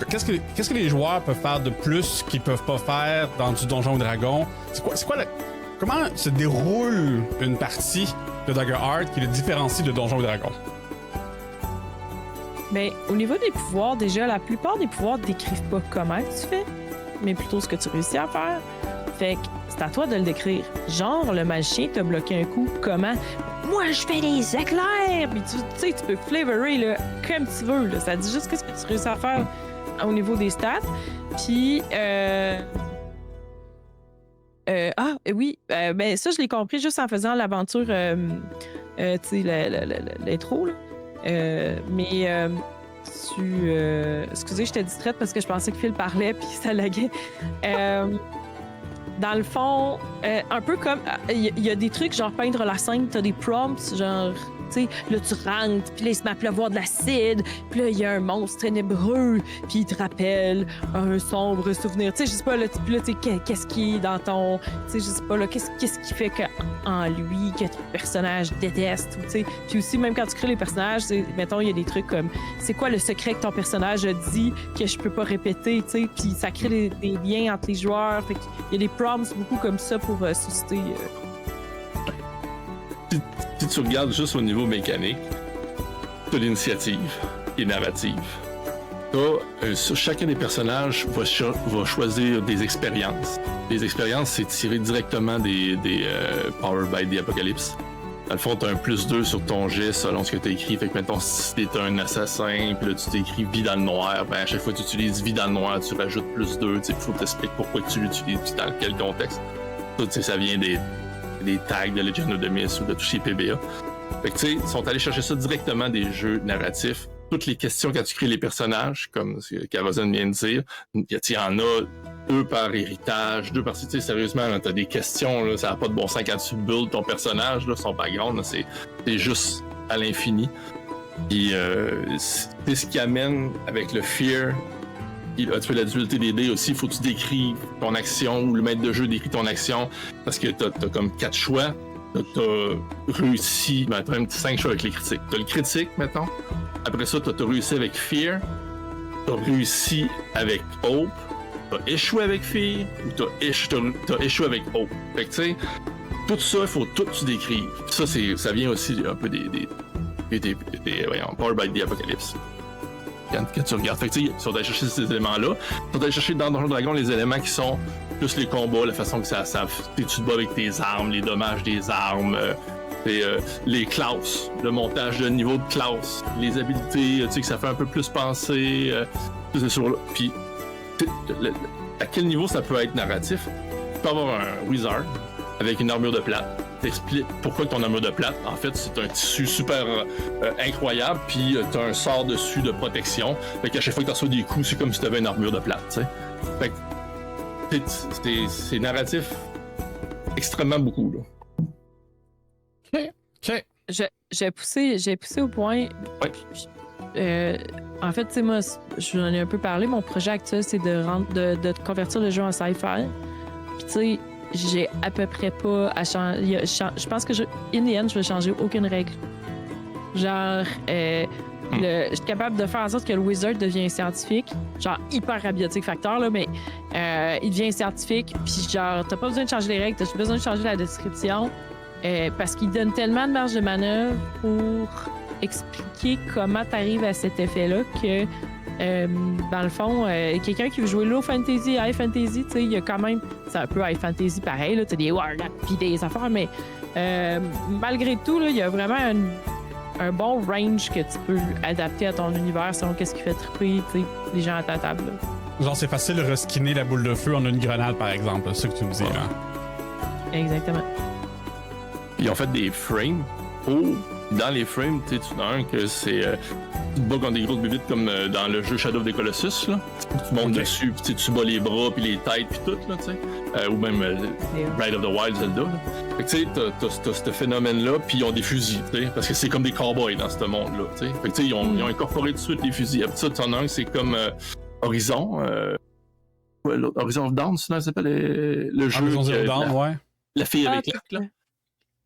Qu'est-ce que les joueurs peuvent faire de plus qu'ils peuvent pas faire dans du Donjon Dragon? C'est quoi comment se déroule une partie de Daggerheart qui le différencie de Donjon Dragon? Ben, au niveau des pouvoirs, déjà, la plupart des pouvoirs ne décrivent pas comment tu fais, mais plutôt ce que tu réussis à faire. Fait que c'est à toi de le décrire. Genre, le magicien t'a bloqué un coup, comment? Moi, je fais des éclairs! Puis tu sais, tu peux flavorer là, comme tu veux. Là. Ça dit juste ce que tu réussis à faire au niveau des stats. Puis, oui, ben ça, je l'ai compris juste en faisant l'aventure, tu sais, l'intro, là. Excusez, j'étais distraite parce que je pensais que Phil parlait puis ça laguait. Dans le fond, un peu comme... Il y a des trucs, genre peindre la scène, t'as des prompts, genre... Tu sais, là, tu rentres, puis là, il se met à pleuvoir de l'acide, puis là, il y a un monstre ténébreux, puis il te rappelle un sombre souvenir. Tu sais, je sais pas, là, puis là, tu sais, qu'est-ce qui est dans ton... Tu sais, je sais pas, là, qu'est-ce qui fait qu'en lui, que ton personnage déteste, tu sais. Puis aussi, même quand tu crées les personnages, mettons, il y a des trucs comme... C'est quoi le secret que ton personnage a dit que je peux pas répéter, tu sais, puis ça crée des liens entre les joueurs. Fait qu'il y a des prompts beaucoup comme ça pour susciter... Si tu regardes juste au niveau mécanique, t'as l'initiative et narrative. Chacun des personnages va choisir des expériences. Les expériences, c'est tiré directement des Powered by the Apocalypse. Dans le fond, t'as un +2 sur ton jet selon ce que t'as écrit. Fait que, mettons, si t'es un assassin, puis là, tu t'écris vie dans le noir, ben, à chaque fois que tu utilises vie dans le noir, tu rajoutes +2. Il faut t'expliquer pourquoi tu l'utilises, puis dans quel contexte. Ça vient des tags de Legend of the Mist ou de tout chez PBA. Fait que, tu sais, ils sont allés chercher ça directement des jeux narratifs. Toutes les questions quand tu crées les personnages, comme ce que Karozan vient de dire, il y en a 2 par héritage, 2 par... Tu sais, sérieusement, là, t'as des questions, là, ça n'a pas de bon sens quand tu builds ton personnage, là, son background, là, c'est juste à l'infini. Puis c'est ce qui amène avec le fear, puis là, tu fais la dualité des dés aussi, il faut que tu décris ton action, ou le maître de jeu décrit ton action, parce que t'as comme 4 choix. T'as réussi, ben, t'as même 5 choix avec les critiques. T'as le critique, mettons. Après ça, t'as réussi avec Fear. T'as réussi avec Hope. T'as échoué avec Fear. Ou t'as échoué avec Hope. Fait que, tu sais, tout ça, il faut tout que tu décrives. Ça, ça vient aussi un peu des Powered by the Apocalypse. Quand tu regardes. Fait que, tu sais, ils sont allés chercher ces éléments-là. Ils sont allés chercher dans Donjon Dragon les éléments qui sont plus les combats, la façon que tu te bats avec tes armes, les dommages des armes, les classes, le montage de niveau de classe, les habilités, tu sais, que ça fait un peu plus penser. Puis, à quel niveau ça peut être narratif? Tu peux avoir un wizard avec une armure de plate. T'expliques pourquoi ton armure de plate, en fait, c'est un tissu super incroyable, puis t'as un sort dessus de protection. Fait qu'à chaque fois que tu reçois des coups, c'est comme si t'avais une armure de plate, tu sais. Fait que c'est narratif extrêmement beaucoup, là. OK. J'ai poussé au point. Ouais. En fait, tu sais, moi, je vous en ai un peu parlé. Mon projet actuel, c'est de convertir le jeu en sci-fi. Puis, tu sais, j'ai à peu près pas à changer. Je pense que, in the end, je vais changer aucune règle. Genre, je suis capable de faire en sorte que le wizard devient scientifique, genre hyper abiotique facteur, là, mais il devient scientifique, puis genre, t'as pas besoin de changer les règles, t'as juste besoin de changer la description, parce qu'il donne tellement de marge de manœuvre pour expliquer comment t'arrives à cet effet-là que, dans le fond, quelqu'un qui veut jouer low fantasy, high fantasy, tu sais, il y a quand même, c'est un peu high fantasy pareil, là, t'as des warlocks pis des affaires, mais malgré tout, là, il y a vraiment un bon range que tu peux adapter à ton univers selon qu'est-ce qui fait triper les gens à ta table. Là. Genre, c'est facile de reskinner la boule de feu en une grenade, par exemple. C'est ça que tu me dis, là. Exactement. Ils ont fait des frames dans les frames, tu as un que c'est... tu te bats contre des grosses bébites comme dans le jeu Shadow of the Colossus, là. Tu montes dessus, puis tu bats les bras, puis les têtes, puis tout, là, tu sais. Ou même Breath of the Wild, Zelda, là. Fait que tu sais, t'as ce phénomène-là, puis ils ont des fusils, tu sais, parce que c'est comme des cowboys dans ce monde-là, tu sais. Fait que tu sais, ils ont incorporé tout de suite les fusils. Après ça, t'en as un, c'est comme Horizon. Horizon of Dawn, sinon ça s'appelle le jeu. Horizon Zero Dawn, ouais. La fille avec l'arc, là.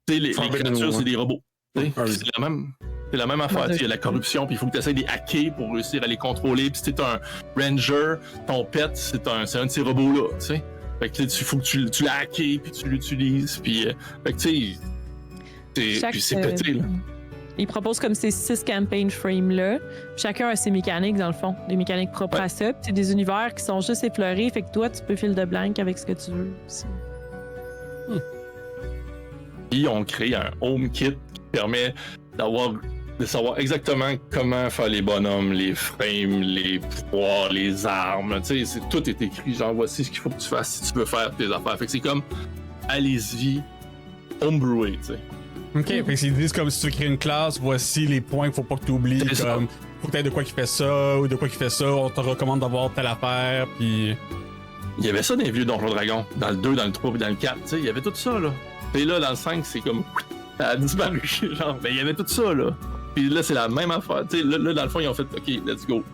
Tu sais, les créatures, c'est des robots. C'est la même affaire. Il y a la corruption, puis il faut que tu essaies de les hacker pour réussir à les contrôler. Puis si t'es un ranger, ton pet, c'est un de ces robots-là, tu sais. Fait que il faut que tu l'as hacké, puis tu l'utilises. Puis, fait que tu sais, c'est pété, là. Il propose comme ces 6 campaign frames-là. Chacun a ses mécaniques, dans le fond. Des mécaniques propres à ça. Puis c'est des univers qui sont juste effleurés. Fait que toi, tu peux filer de blanc avec ce que tu veux aussi. Puis on crée un home kit qui permet de savoir exactement comment faire les bonhommes, les frames, les pouvoirs, les armes. Tu sais, tout est écrit. Genre, voici ce qu'il faut que tu fasses si tu veux faire tes affaires. Fait que c'est comme, allez-y, homebrewé, tu sais. OK, fait que ils disent comme si tu veux créer une classe, voici les points qu'il faut pas que tu oublies. Comme, faut que tu aies de quoi qui fait ça ou de quoi qui fait ça. On te recommande d'avoir telle affaire, puis... Il y avait ça dans les vieux Donjon Dragon. Dans le 2, dans le 3 puis dans le 4. Tu sais, il y avait tout ça, là. Et là, dans le 5, c'est comme... Ça a disparu, genre. Mais il y avait tout ça, là. Puis là, c'est la même affaire. Tu sais, là, dans le fond, ils ont fait, OK, let's go.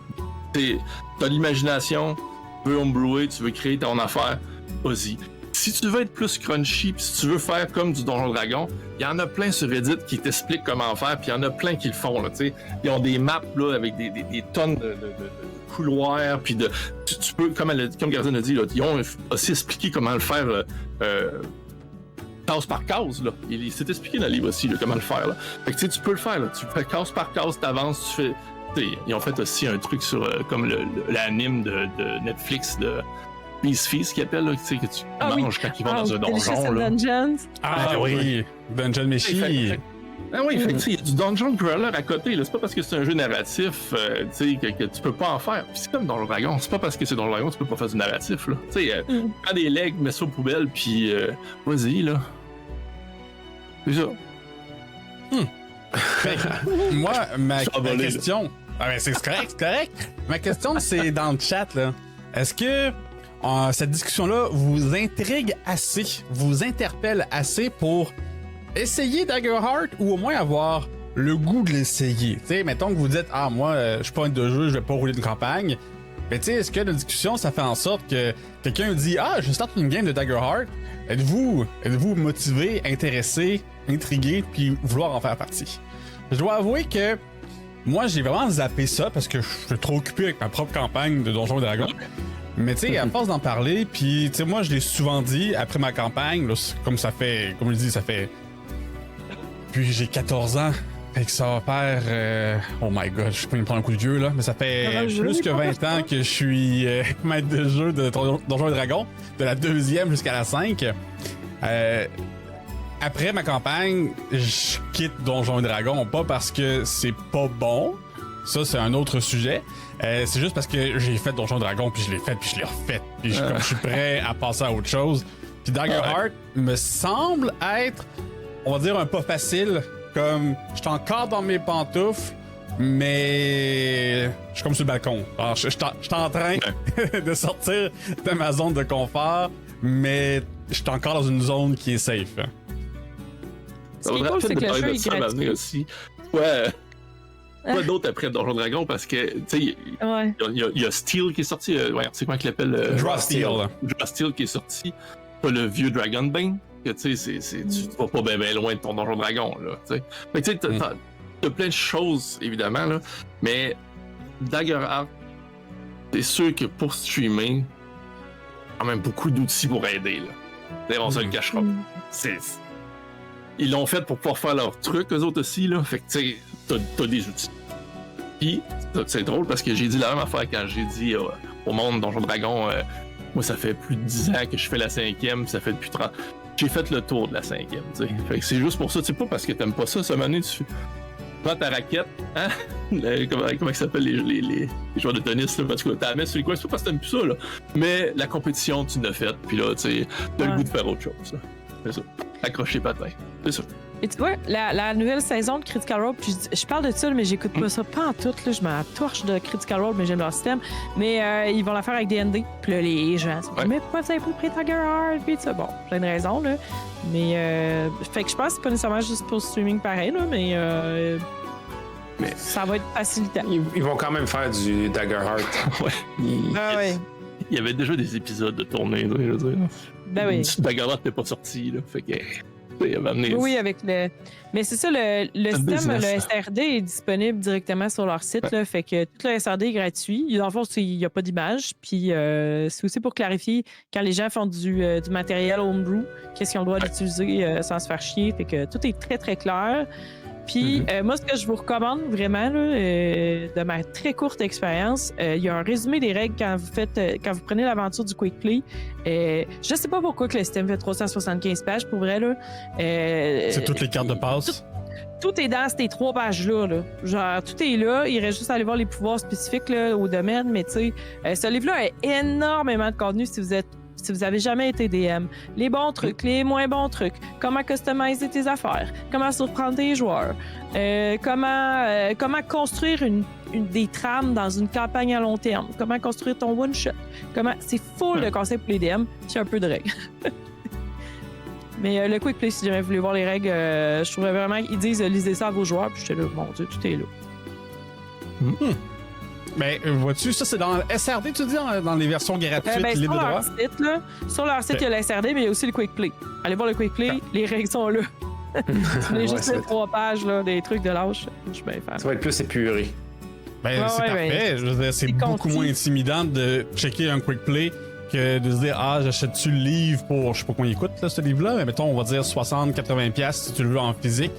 T'as l'imagination, tu veux homebrewer, tu veux créer ton affaire, vas-y. Si tu veux être plus crunchy, puis si tu veux faire comme du Donjon Dragon, il y en a plein sur Reddit qui t'expliquent comment faire, puis il y en a plein qui le font, là, tu sais. Ils ont des maps, là, avec des tonnes de couloirs, puis tu peux, comme Garden a dit, là, ils ont aussi expliqué comment le faire case par case, là. Il s'est expliqué dans le livre aussi, là, comment le faire, là. Fait que tu sais, tu peux le faire, là. Tu fais case par case, t'avances, tu fais. T'sais, ils ont fait aussi un truc sur comme l'anime de Netflix de Beast Feast qu'ils appellent, là, que tu manges quand ils vont dans un donjon. Là. Dungeons. Ah oui, Dungeon Meshi. Ah oui, fait que il y a du Dungeon Crawler à côté, là. C'est pas parce que c'est un jeu narratif que tu peux pas en faire. Puis c'est comme Donjon Dragon, c'est pas parce que c'est Donjon Dragon que tu peux pas faire du narratif, là. Prends des legs, mets ça aux poubelles, puis vas-y, là. C'est ça. Moi, ma question... Ah ben c'est correct, c'est correct. Ma question, c'est dans le chat, là. Est-ce que cette discussion-là vous intrigue assez, vous interpelle assez pour essayer Daggerheart ou au moins avoir le goût de l'essayer? Tu sais, mettons que vous dites, ah, moi, je suis pas un de jeu, je vais pas rouler de campagne. Mais tu sais, est-ce que la discussion, ça fait en sorte que quelqu'un dit, ah, je starte une game de Daggerheart? Êtes-vous motivé, intéressé, intrigué, puis vouloir en faire partie? Je dois avouer que moi, j'ai vraiment zappé ça parce que je suis trop occupé avec ma propre campagne de Donjons et Dragons. Mais tu sais, à force d'en parler, puis tu sais, moi, je l'ai souvent dit après ma campagne, là, comme je dis, ça fait. Puis j'ai 14 ans, fait que ça va faire. Oh my god, je peux me prendre un coup de vieux, là, mais ça fait plus que 20 ans que je suis maître de jeu de Donjons et Dragons, de la 2e jusqu'à la 5. Après ma campagne, je quitte Donjons et Dragons, pas parce que c'est pas bon, ça c'est un autre sujet, c'est juste parce que j'ai fait Donjons et Dragons, puis je l'ai fait, puis je l'ai refait, puis comme je suis prêt à passer à autre chose. Puis Daggerheart me semble être, on va dire, un pas facile, comme je suis encore dans mes pantoufles, mais je suis comme sur le balcon. Alors, je suis en train de sortir de ma zone de confort, mais je suis encore dans une zone qui est safe. Ce qui est cool, c'est que le jeu est gratuit. Aussi. Quoi d'autre après Donjon Dragon, parce que, tu sais, il y a Steel qui est sorti, c'est quoi qu'il appelle? Draw Steel. Draw Steel qui est sorti. Pas le vieux Dragonbane, que tu sais, tu vas pas bien loin de ton Donjon Dragon, là, tu sais. Fait que tu sais, t'as plein de choses, évidemment, là, mais Daggerheart, c'est sûr que pour streamer, quand même beaucoup d'outils pour aider, là. D'ailleurs, on se le cachera. Ils l'ont fait pour pouvoir faire leur truc, eux autres aussi, là. Fait que, tu sais, t'as des outils. Puis, c'est drôle parce que j'ai dit la même affaire quand j'ai dit au monde Donjon Dragon, moi, ça fait plus de 10 ans que je fais la 5e, ça fait depuis 30. J'ai fait le tour de la 5e, tu sais. Fait que c'est juste pour ça, tu sais, pas parce que t'aimes pas ça, moment tu prends ta raquette, hein? Comment ça s'appelle les joueurs de tennis, là? Parce que t'as la mets sur les coins, c'est pas parce que t'aimes plus ça, là. Mais la compétition, tu l'as faite, puis là, tu sais, t'as le goût de faire autre chose, là. C'est ça. Accrocher patin. C'est ça. Et tu vois, la nouvelle saison de Critical Role, puis je parle de ça, mais j'écoute pas ça pas en tout. Là, je m'en torche de Critical Role, mais j'aime leur système. Mais ils vont la faire avec D&D. Puis là, les gens sont mais pourquoi vous avez pas pris Daggerheart? Puis ça, bon, plein de raisons, là. Mais, fait que je pense que c'est pas nécessairement juste pour le streaming pareil, là, mais ça va être facilitant. Ils vont quand même faire du Daggerheart. Ouais. Il y avait déjà des épisodes de tournée, je veux dire. Ben oui. Daggerheart n'était pas sorti, là. Fait que. Oui, avec le. Mais c'est ça, le système, le SRD est disponible directement sur leur site. Là, fait que tout le SRD est gratuit. Dans le fond, il n'y a pas d'image. Puis c'est aussi pour clarifier quand les gens font du matériel homebrew, qu'est-ce qu'ils ont le droit d'utiliser sans se faire chier. Fait que tout est très, très clair. Puis moi, ce que je vous recommande vraiment, là, de ma très courte expérience, il y a un résumé des règles quand vous prenez l'aventure du Quick Play. Je sais pas pourquoi que le système fait 375 pages, pour vrai, là. C'est toutes les cartes de passe? Tout est dans ces 3 pages-là, là. Genre, tout est là. Il reste juste à aller voir les pouvoirs spécifiques là, au domaine, mais tu sais, ce livre-là a énormément de contenu si vous avez jamais été DM. Les bons trucs, les moins bons trucs, comment customiser tes affaires, comment surprendre tes joueurs, comment construire des trames dans une campagne à long terme, comment construire ton one-shot, c'est full de conseils pour les DM, puis un peu de règles. Mais le Quick Play, si jamais vous voulez voir les règles, je trouverais vraiment qu'ils disent lisez ça à vos joueurs, puis j'étais là, mon Dieu, tout est là. Mais vois-tu, ça c'est dans le SRD, tu dis, dans les versions gratuites, libres de droit? Sur leur site, il y a le SRD, mais il y a aussi le Quick Play. Allez voir le Quick Play, les règles sont là. Tu mets juste les 3 pages, là, des trucs de lâche. Je suis bien fan. Ça va être plus épuré. Ben, c'est parfait. Je veux dire, c'est beaucoup moins intimidant de checker un Quick Play que de se dire, ah, j'achète-tu le livre pour, je sais pas combien il coûte, là, ce livre-là, mais mettons, on va dire 60-80$ si tu le veux en physique.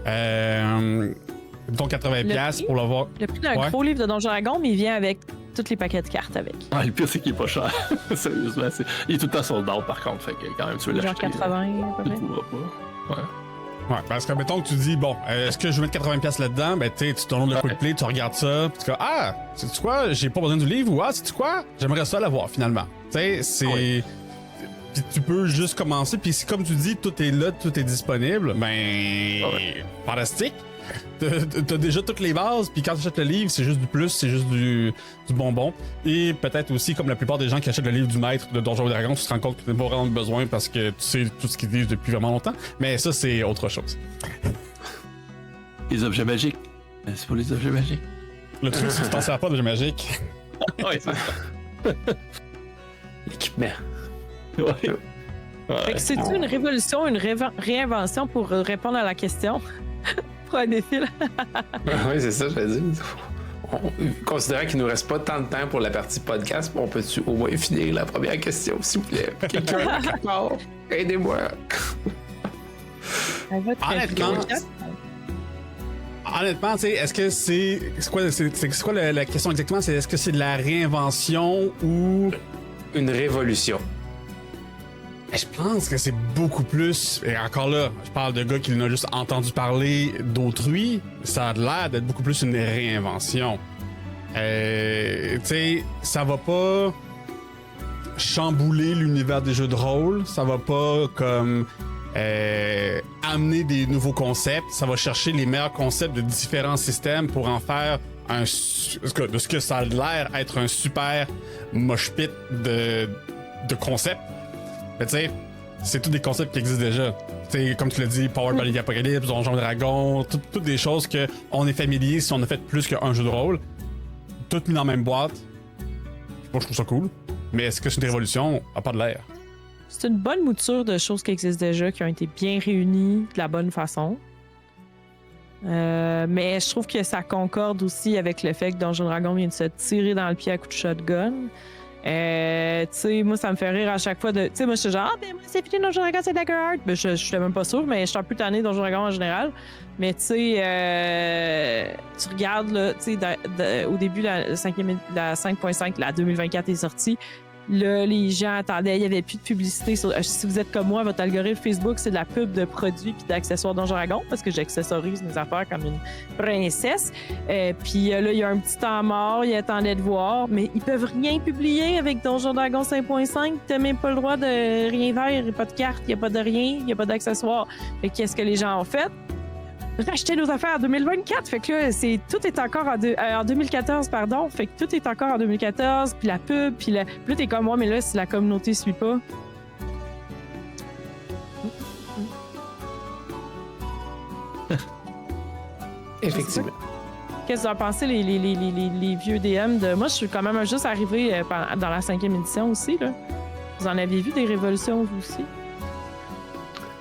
Mettons 80$ pour l'avoir. Le prix d'un Ouais. gros livre de Donjons Dragons, mais il vient avec tous les paquets de cartes avec. Ah, le pire, c'est qu'il est pas cher. Sérieusement, il est tout le temps sold out, par contre. Fait que quand même, tu veux Genre l'acheter. 80 à peu Tu près. le trouveras pas. Ouais. Ouais, parce que mettons que tu dis, bon, est-ce que je vais mettre 80$ là-dedans? Ben, tu downloads le quick play, tu regardes ça, pis tu dis, ah, sais-tu quoi, j'ai pas besoin du livre, ou ah, sais-tu quoi, j'aimerais ça l'avoir finalement. Tu sais, c'est. Oui. Puis tu peux juste commencer, puis si, comme tu dis, tout est là, tout est disponible, ben. Ouais. Fantastique. T'as déjà toutes les bases, puis quand tu achètes le livre, c'est juste du plus, c'est juste du bonbon. Et peut-être aussi, comme la plupart des gens qui achètent le livre du maître de Donjons et Dragons, tu te rends compte que tu n'as pas vraiment besoin parce que tu sais tout ce qu'ils disent depuis vraiment longtemps. Mais ça, c'est autre chose. Les objets magiques. C'est pour les objets magiques. Le truc, c'est que tu t'en sers pas de jeu magique. Ouais, c'est ça. L'équipement. Ouais. Fait Ouais. que c'est-tu une révolution, une réinvention pour répondre à la question? Pour un défi, là. Oui, c'est ça, je veux dire. Considérant qu'il nous reste pas tant de temps pour la partie podcast, on peut-tu au moins finir la première question, s'il vous plaît? Quelqu'un, quelque part, aidez-moi. Honnêtement, tu sais, est-ce que c'est quoi la question exactement? C'est est-ce que c'est de la réinvention ou. Une révolution. Je pense que c'est beaucoup plus. Et encore là, je parle de gars qui n'ont juste entendu parler d'autrui. Ça a l'air d'être beaucoup plus une réinvention. Tu sais, ça va pas chambouler l'univers des jeux de rôle. Ça va pas comme amener des nouveaux concepts. Ça va chercher les meilleurs concepts de différents systèmes pour en faire de ce que ça a l'air être un super mosh pit de concepts. Mais tu sais, c'est tous des concepts qui existent déjà. Tu sais, comme tu l'as dit, Power by the Apocalypse, Donjons et Dragons, toutes des choses qu'on est familier si on a fait plus qu'un jeu de rôle. Tout mis dans la même boîte. Moi, je trouve ça cool. Mais est-ce que c'est une révolution? A pas de l'air. C'est une bonne mouture de choses qui existent déjà, qui ont été bien réunies de la bonne façon. Mais je trouve que ça concorde aussi avec le fait que Donjons et Dragons vient de se tirer dans le pied à coups de shotgun. Tu sais, moi, ça me fait rire à chaque fois de. Tu sais, moi, je suis genre, ah, ben, moi, c'est fini Donjons et Dragons, c'est Daggerheart. Ben, je suis même pas sûre, mais je suis un peu tannée Donjons et Dragons en général. Mais, tu sais, tu regardes, là, tu sais, au début, la 5.5, la 2024 est sortie. Là, les gens attendaient, il n'y avait plus de publicité. Si vous êtes comme moi, votre algorithme Facebook, c'est de la pub de produits puis d'accessoires Donjons et Dragons parce que j'accessorise mes affaires comme une princesse. Puis là, il y a un petit temps mort, ils attendaient de voir, mais ils peuvent rien publier avec Donjons et Dragons 5.5. T'as même pas le droit de rien faire, il n'y a pas de carte, il n'y a pas de rien, il n'y a pas d'accessoires. Fait qu'est-ce que les gens ont fait? Racheter nos affaires en 2024. Fait que là, tout est encore en 2014, pardon. Fait que tout est encore en 2014, puis la pub, puis là, t'es comme moi, mais là, si la communauté suit pas. Effectivement. Qu'est-ce que vous en pensez, les vieux DM de. Moi, je suis quand même juste arrivé dans la 5e édition aussi, là. Vous en avez vu des révolutions, vous aussi?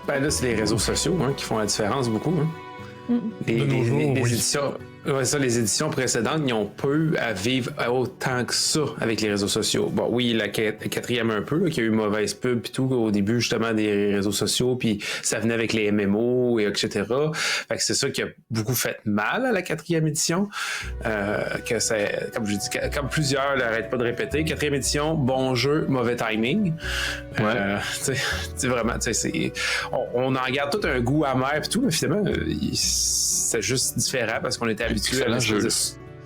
Ben là, c'est les réseaux sociaux qui font la différence beaucoup. Hein. De nos jours, les oui. éditions, ouais, ça, les éditions précédentes, ils ont peu à vivre autant que ça avec les réseaux sociaux. Bon, oui, la quatrième un peu, qui a eu mauvaise pub et tout au début justement des réseaux sociaux, puis ça venait avec les MMO et etc. Fait que c'est ça qui a beaucoup fait mal à la 4e édition. Que c'est, comme je dis, comme plusieurs n'arrêtent pas de répéter, 4e édition, bon jeu, mauvais timing. Ouais. C'est vraiment, on en garde tout un goût amer et tout, mais finalement, c'est juste différent parce qu'on était habitué à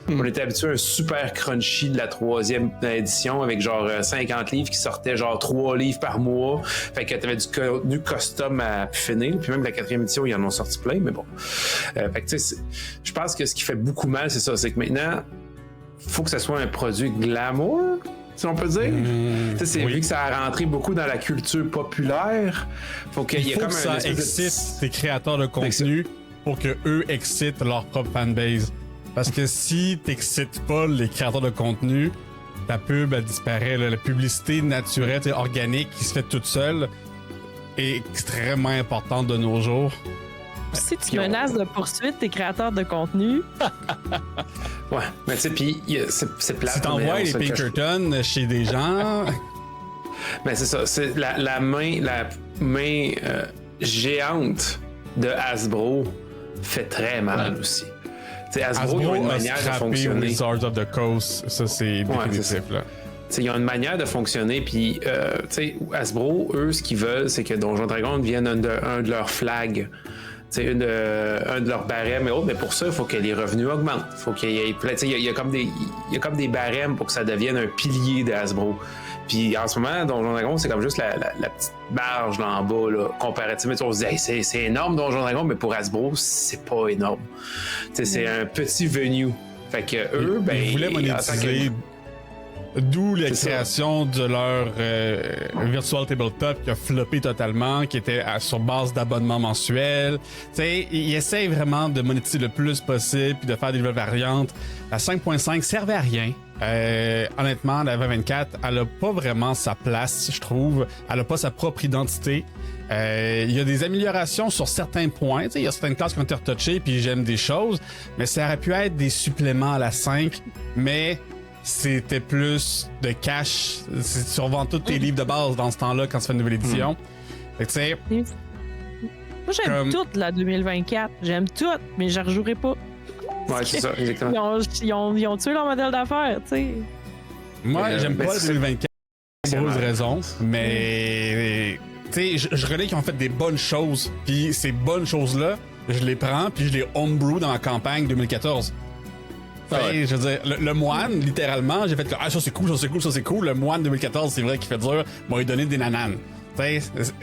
on était habitué à un super crunchy de la 3e édition avec genre 50 livres qui sortaient genre 3 livres par mois. Fait que t'avais du contenu custom à finir. Puis même la 4e édition, ils en ont sorti plein, mais bon. Fait que tu sais, je pense que ce qui fait beaucoup mal, c'est ça. C'est que maintenant, faut que ça soit un produit glamour, si on peut dire. Oui. Vu que ça a rentré beaucoup dans la culture populaire, faut qu'il y ait faut comme que ça excite tes créateurs de contenu pour que eux excitent leur propre fanbase. Parce que si t'excites pas les créateurs de contenu, ta pub elle disparaît. Là. La publicité naturelle et organique qui se fait toute seule est extrêmement importante de nos jours. Si tu menaces de poursuite tes créateurs de contenu, Ouais, mais tu sais, puis c'est plate. Si t'envoies les Pinkerton chez des gens, Ben c'est ça, c'est la main géante de Hasbro fait très mal aussi. T'sais, Hasbro ils ont une manière de fonctionner. Wizards of the Coast, ça c'est définitif là. Ils ont une manière de fonctionner, puis Hasbro, eux, ce qu'ils veulent, c'est que Donjons Dragons devienne un de leurs flags. Un de leurs barèmes et autres, mais pour ça, il faut que les revenus augmentent. Faut qu'il y ait il y a comme des barèmes pour que ça devienne un pilier de Hasbro. Puis en ce moment, Donjons Dragons, c'est comme juste la petite barge là en bas, là, comparativement. On se dit, hey, c'est énorme Donjons Dragons, mais pour Hasbro, c'est pas énorme. C'est un petit venue. Fait que eux, ils voulaient monétiser. D'où la création de leur Virtual Tabletop qui a floppé totalement, qui était sur base d'abonnements mensuels. T'sais, ils essayent vraiment de monétiser le plus possible puis de faire des nouvelles variantes. La 5.5 servait à rien. Honnêtement, la 2024, elle a pas vraiment sa place, je trouve. Elle a pas sa propre identité. Il y a des améliorations sur certains points. Il y a certaines classes qui ont été retouchées puis j'aime des choses, mais ça aurait pu être des suppléments à la 5, mais c'était plus de cash. Tu revends tous tes livres de base dans ce temps-là quand tu fais une nouvelle édition. Fait que tu sais. Moi, j'aime toute la 2024. J'aime tout, mais je ne rejouerai pas. Ouais, c'est ça, exactement. Ils ont tué leur modèle d'affaires, tu sais. Moi, j'aime pas la 2024 pour de nombreuses raisons, mais tu sais, je reconnais qu'ils ont fait des bonnes choses. Puis ces bonnes choses-là, je les prends puis je les homebrew dans la campagne 2014. Ouais. Je veux dire, le moine, littéralement, j'ai fait que ça c'est cool, ça c'est cool, ça c'est cool. Le moine 2014, c'est vrai qu'il fait dur, m'a lui donné des nananes.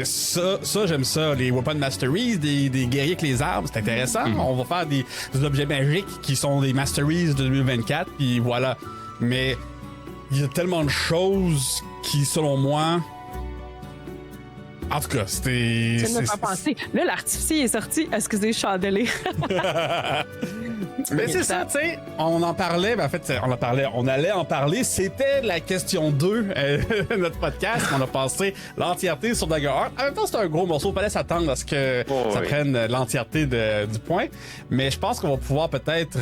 Ça, j'aime ça. Les Weapon Masteries, des guerriers avec les arbres, c'est intéressant. On va faire des objets magiques qui sont des Masteries de 2024, puis voilà. Mais il y a tellement de choses qui, selon moi. En tout cas, c'était. Ça ne m'a pas pensé. Là, l'artificier est sorti. Excusez, chandelier. Mais c'est ça, tu sais, on en parlait, ben en fait, on allait en parler, c'était la question 2 de notre podcast, on a passé l'entièreté sur Daggerheart. En même temps, c'est un gros morceau, il fallait s'attendre à ce que ça prenne l'entièreté du point, mais je pense qu'on va pouvoir peut-être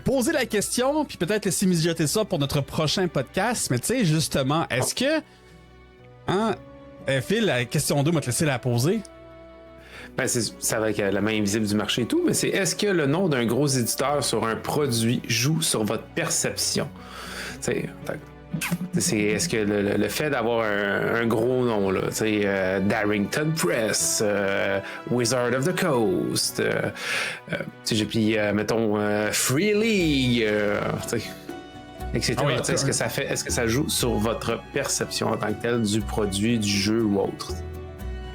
poser la question, puis peut-être laisser mijoter ça pour notre prochain podcast, mais tu sais, justement, est-ce que... Phil, la question 2, on va te laisser la poser. Ben, ça va être la main invisible du marché et tout, mais c'est est-ce que le nom d'un gros éditeur sur un produit joue sur votre perception? Est-ce que le fait d'avoir un gros nom, là, Darrington Press, Wizard of the Coast, puis mettons Free League, etc. Est-ce que ça fait, est-ce que ça joue sur votre perception en tant que telle du produit, du jeu ou autre?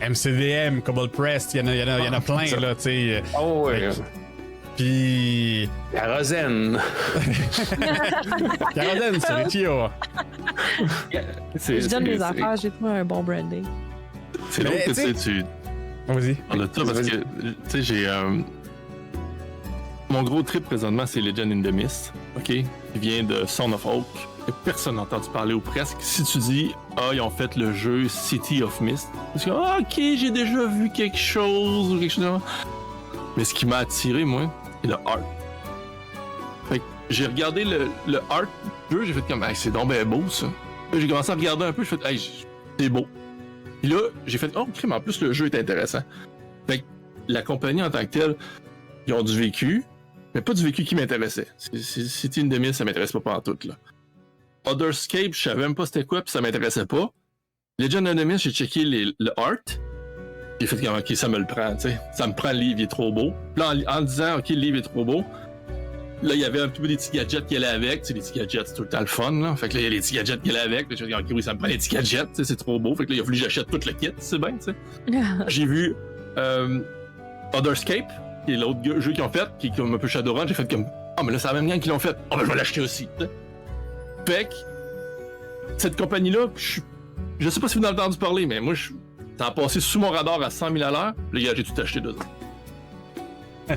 MCDM, Cobalt Press, il y en a plein, là, tu sais. Oh, ouais. Puis. Kérosène. Kérosène, c'est les tuyaux. Je donne des affaires, j'ai trouvé un bon branding. C'est là que tu. Vas-y. On a ça parce que, tu sais, j'ai. Mon gros trip présentement, c'est Legend in the Mist. OK? Il vient de Son of Oak. Personne n'a entendu parler ou presque. Si tu dis, ils ont fait le jeu City of Mist, parce que, OK, j'ai déjà vu quelque chose ou quelque chose de... Mais ce qui m'a attiré, moi, c'est le art. Fait que j'ai regardé le art du jeu, j'ai fait comme, c'est donc ben beau, ça. Là, j'ai commencé à regarder un peu, j'ai fait, c'est beau. Puis là, j'ai fait, crime, en plus, le jeu est intéressant. Fait que la compagnie en tant que telle, ils ont du vécu, mais pas du vécu qui m'intéressait. City in the Mist, ça m'intéresse pas en tout, là. Otherscape, je savais même pas c'était quoi, puis ça m'intéressait pas. Legend of the Mist, j'ai checké le art. J'ai fait comme, OK, ça me le prend, tu sais. Ça me prend le livre, il est trop beau. Puis là, en disant, OK, le livre est trop beau, là, il y avait un petit peu des petits gadgets qui allaient avec. Tu sais, les petits gadgets, c'est tout le temps le fun, là. Fait que là, il y a les petits gadgets qui allaient avec. Puis je me suis dit, OK, oui, ça me prend les petits gadgets, tu sais, c'est trop beau. Fait que là, il a fallu que j'achète tout le kit, c'est bien, tu sais. J'ai vu Otherscape, qui est l'autre jeu qu'ils ont fait, qui est comme un peu Shadowrun. J'ai fait comme, mais là, c'est la même gang qui l'ont fait. Ben, je vais l'acheter aussi, t'sais. Fait que, cette compagnie-là, je sais pas si vous en avez entendu parler, mais moi, ça a passé sous mon radar à 100 000 à l'heure. Là, j'ai tout acheté 2 ans. Je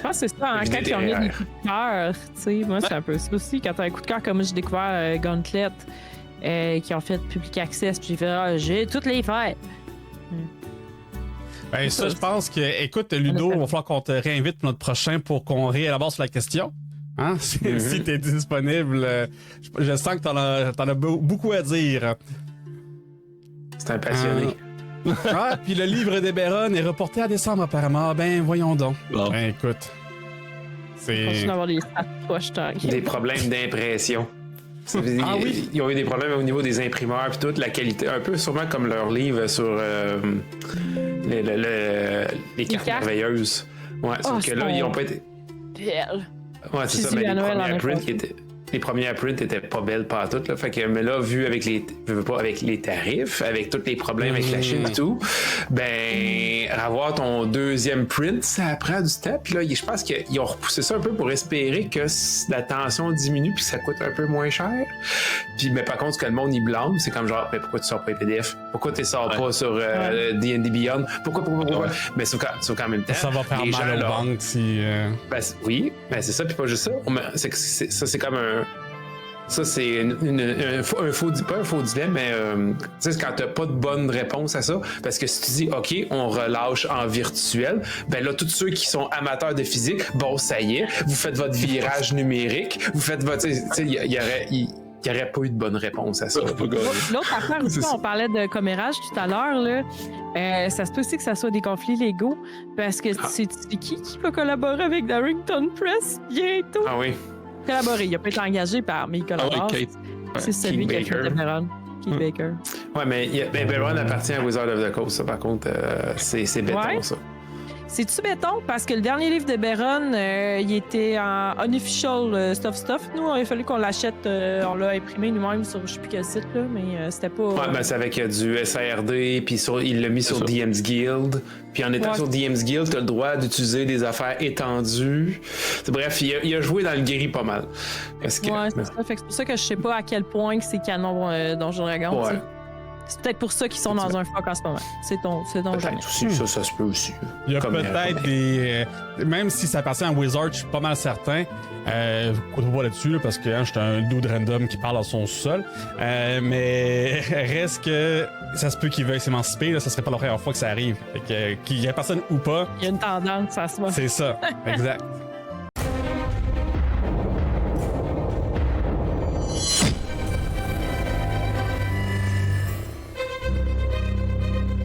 pense que c'est ça, hein, quand ils ont mis des coups de cœur, tu sais, moi, c'est un peu ça aussi. Quand t'as un coup de cœur, comme j'ai découvert Gauntlet, qui ont fait Public Access, puis j'ai fait, j'ai toutes les faire. Ben, ça, je pense que, écoute, Ludo, il va falloir qu'on te réinvite pour notre prochain pour qu'on réélabore sur la question. Hein? Si t'es disponible, je sens que t'en as beaucoup à dire. C'est un passionné. Ah, puis le livre d'Eberron est reporté à décembre apparemment. Ben, voyons donc. Bon. Ben, écoute. C'est... Continue d'avoir des stats poches, Des problèmes d'impression. Ah oui? Ils ont eu des problèmes au niveau des imprimeurs puis toute la qualité, un peu sûrement comme leur livre sur les cartes merveilleuses. Ouais, sauf que là, ils ont pas été. Belle. Ouais, c'est J'ai ça, su mais à les Noël en premières prints impression. les premières prints étaient pas belles pas toutes là. Fait que, mais là, vu avec avec les tarifs, avec tous les problèmes avec la Chine et tout, ben, avoir ton deuxième print, ça prend du temps. Puis là, je pense qu'ils ont repoussé ça un peu pour espérer que la tension diminue puis que ça coûte un peu moins cher. Puis, mais par contre, ce que le monde y blâme, c'est comme genre, mais pourquoi tu sors pas les PDF? Pourquoi tu sors pas sur D&D Beyond? Pourquoi? Ouais. Mais sauf qu'en même temps, Ça va faire les mal gens, aux là, banques si... ben, oui, ben c'est ça, puis pas juste ça. Ça, c'est comme un. Ça, c'est un faux, pas un faux dilemme, mais tu sais, quand t'as pas de bonne réponse à ça, parce que si tu dis, OK, on relâche en virtuel, ben là, tous ceux qui sont amateurs de physique, bon, ça y est, vous faites votre virage numérique, vous faites votre. Tu sais, il y aurait pas eu de bonne réponse à ça. L'autre affaire aussi, on parlait de commérage tout à l'heure, là. Ça se peut aussi que ça soit des conflits légaux, parce que c'est qui va collaborer avec Darrington Press bientôt? Ah oui. Collaborer, il n'a pas été engagé par, mais il collabore. Kate. C'est celui qui a fait Eberron, Keith Baker. Ouais, mais Eberron appartient à Wizard of the Coast, ça, par contre, c'est béton, Ouais. ça. C'est-tu béton? Parce que le dernier livre de Beron, il était en unofficial stuff. Nous, il a fallu qu'on l'achète, on l'a imprimé nous-mêmes sur je sais plus quel site, là, mais c'était pas... Ouais, ben c'est avec du SARD, puis il l'a mis sur ça. DM's Guild. Puis en étant Ouais. sur DM's Guild, t'as le droit d'utiliser des affaires étendues. Bref, il a joué dans le guéri pas mal. Parce que, Ouais, c'est ça. Fait que c'est pour ça que je sais pas à quel point c'est canon Donjon Dragon. Ouais. tu sais. C'est peut-être pour ça qu'ils sont dans un fuck en ce moment. C'est Donjon. peut-être aussi, ça se peut aussi. Il y a Comme, peut-être des... même si ça appartient à Wizard, je suis pas mal certain. Comptez pas là-dessus, là, parce que je suis un dude random qui parle à son sous-sol. Mais reste que ça se peut qu'il veuille s'émanciper. Là, ça serait pas la première fois que ça arrive. Fait que, qu'il y ait personne ou pas, Il y a une tendance à se voir. c'est ça. Exact.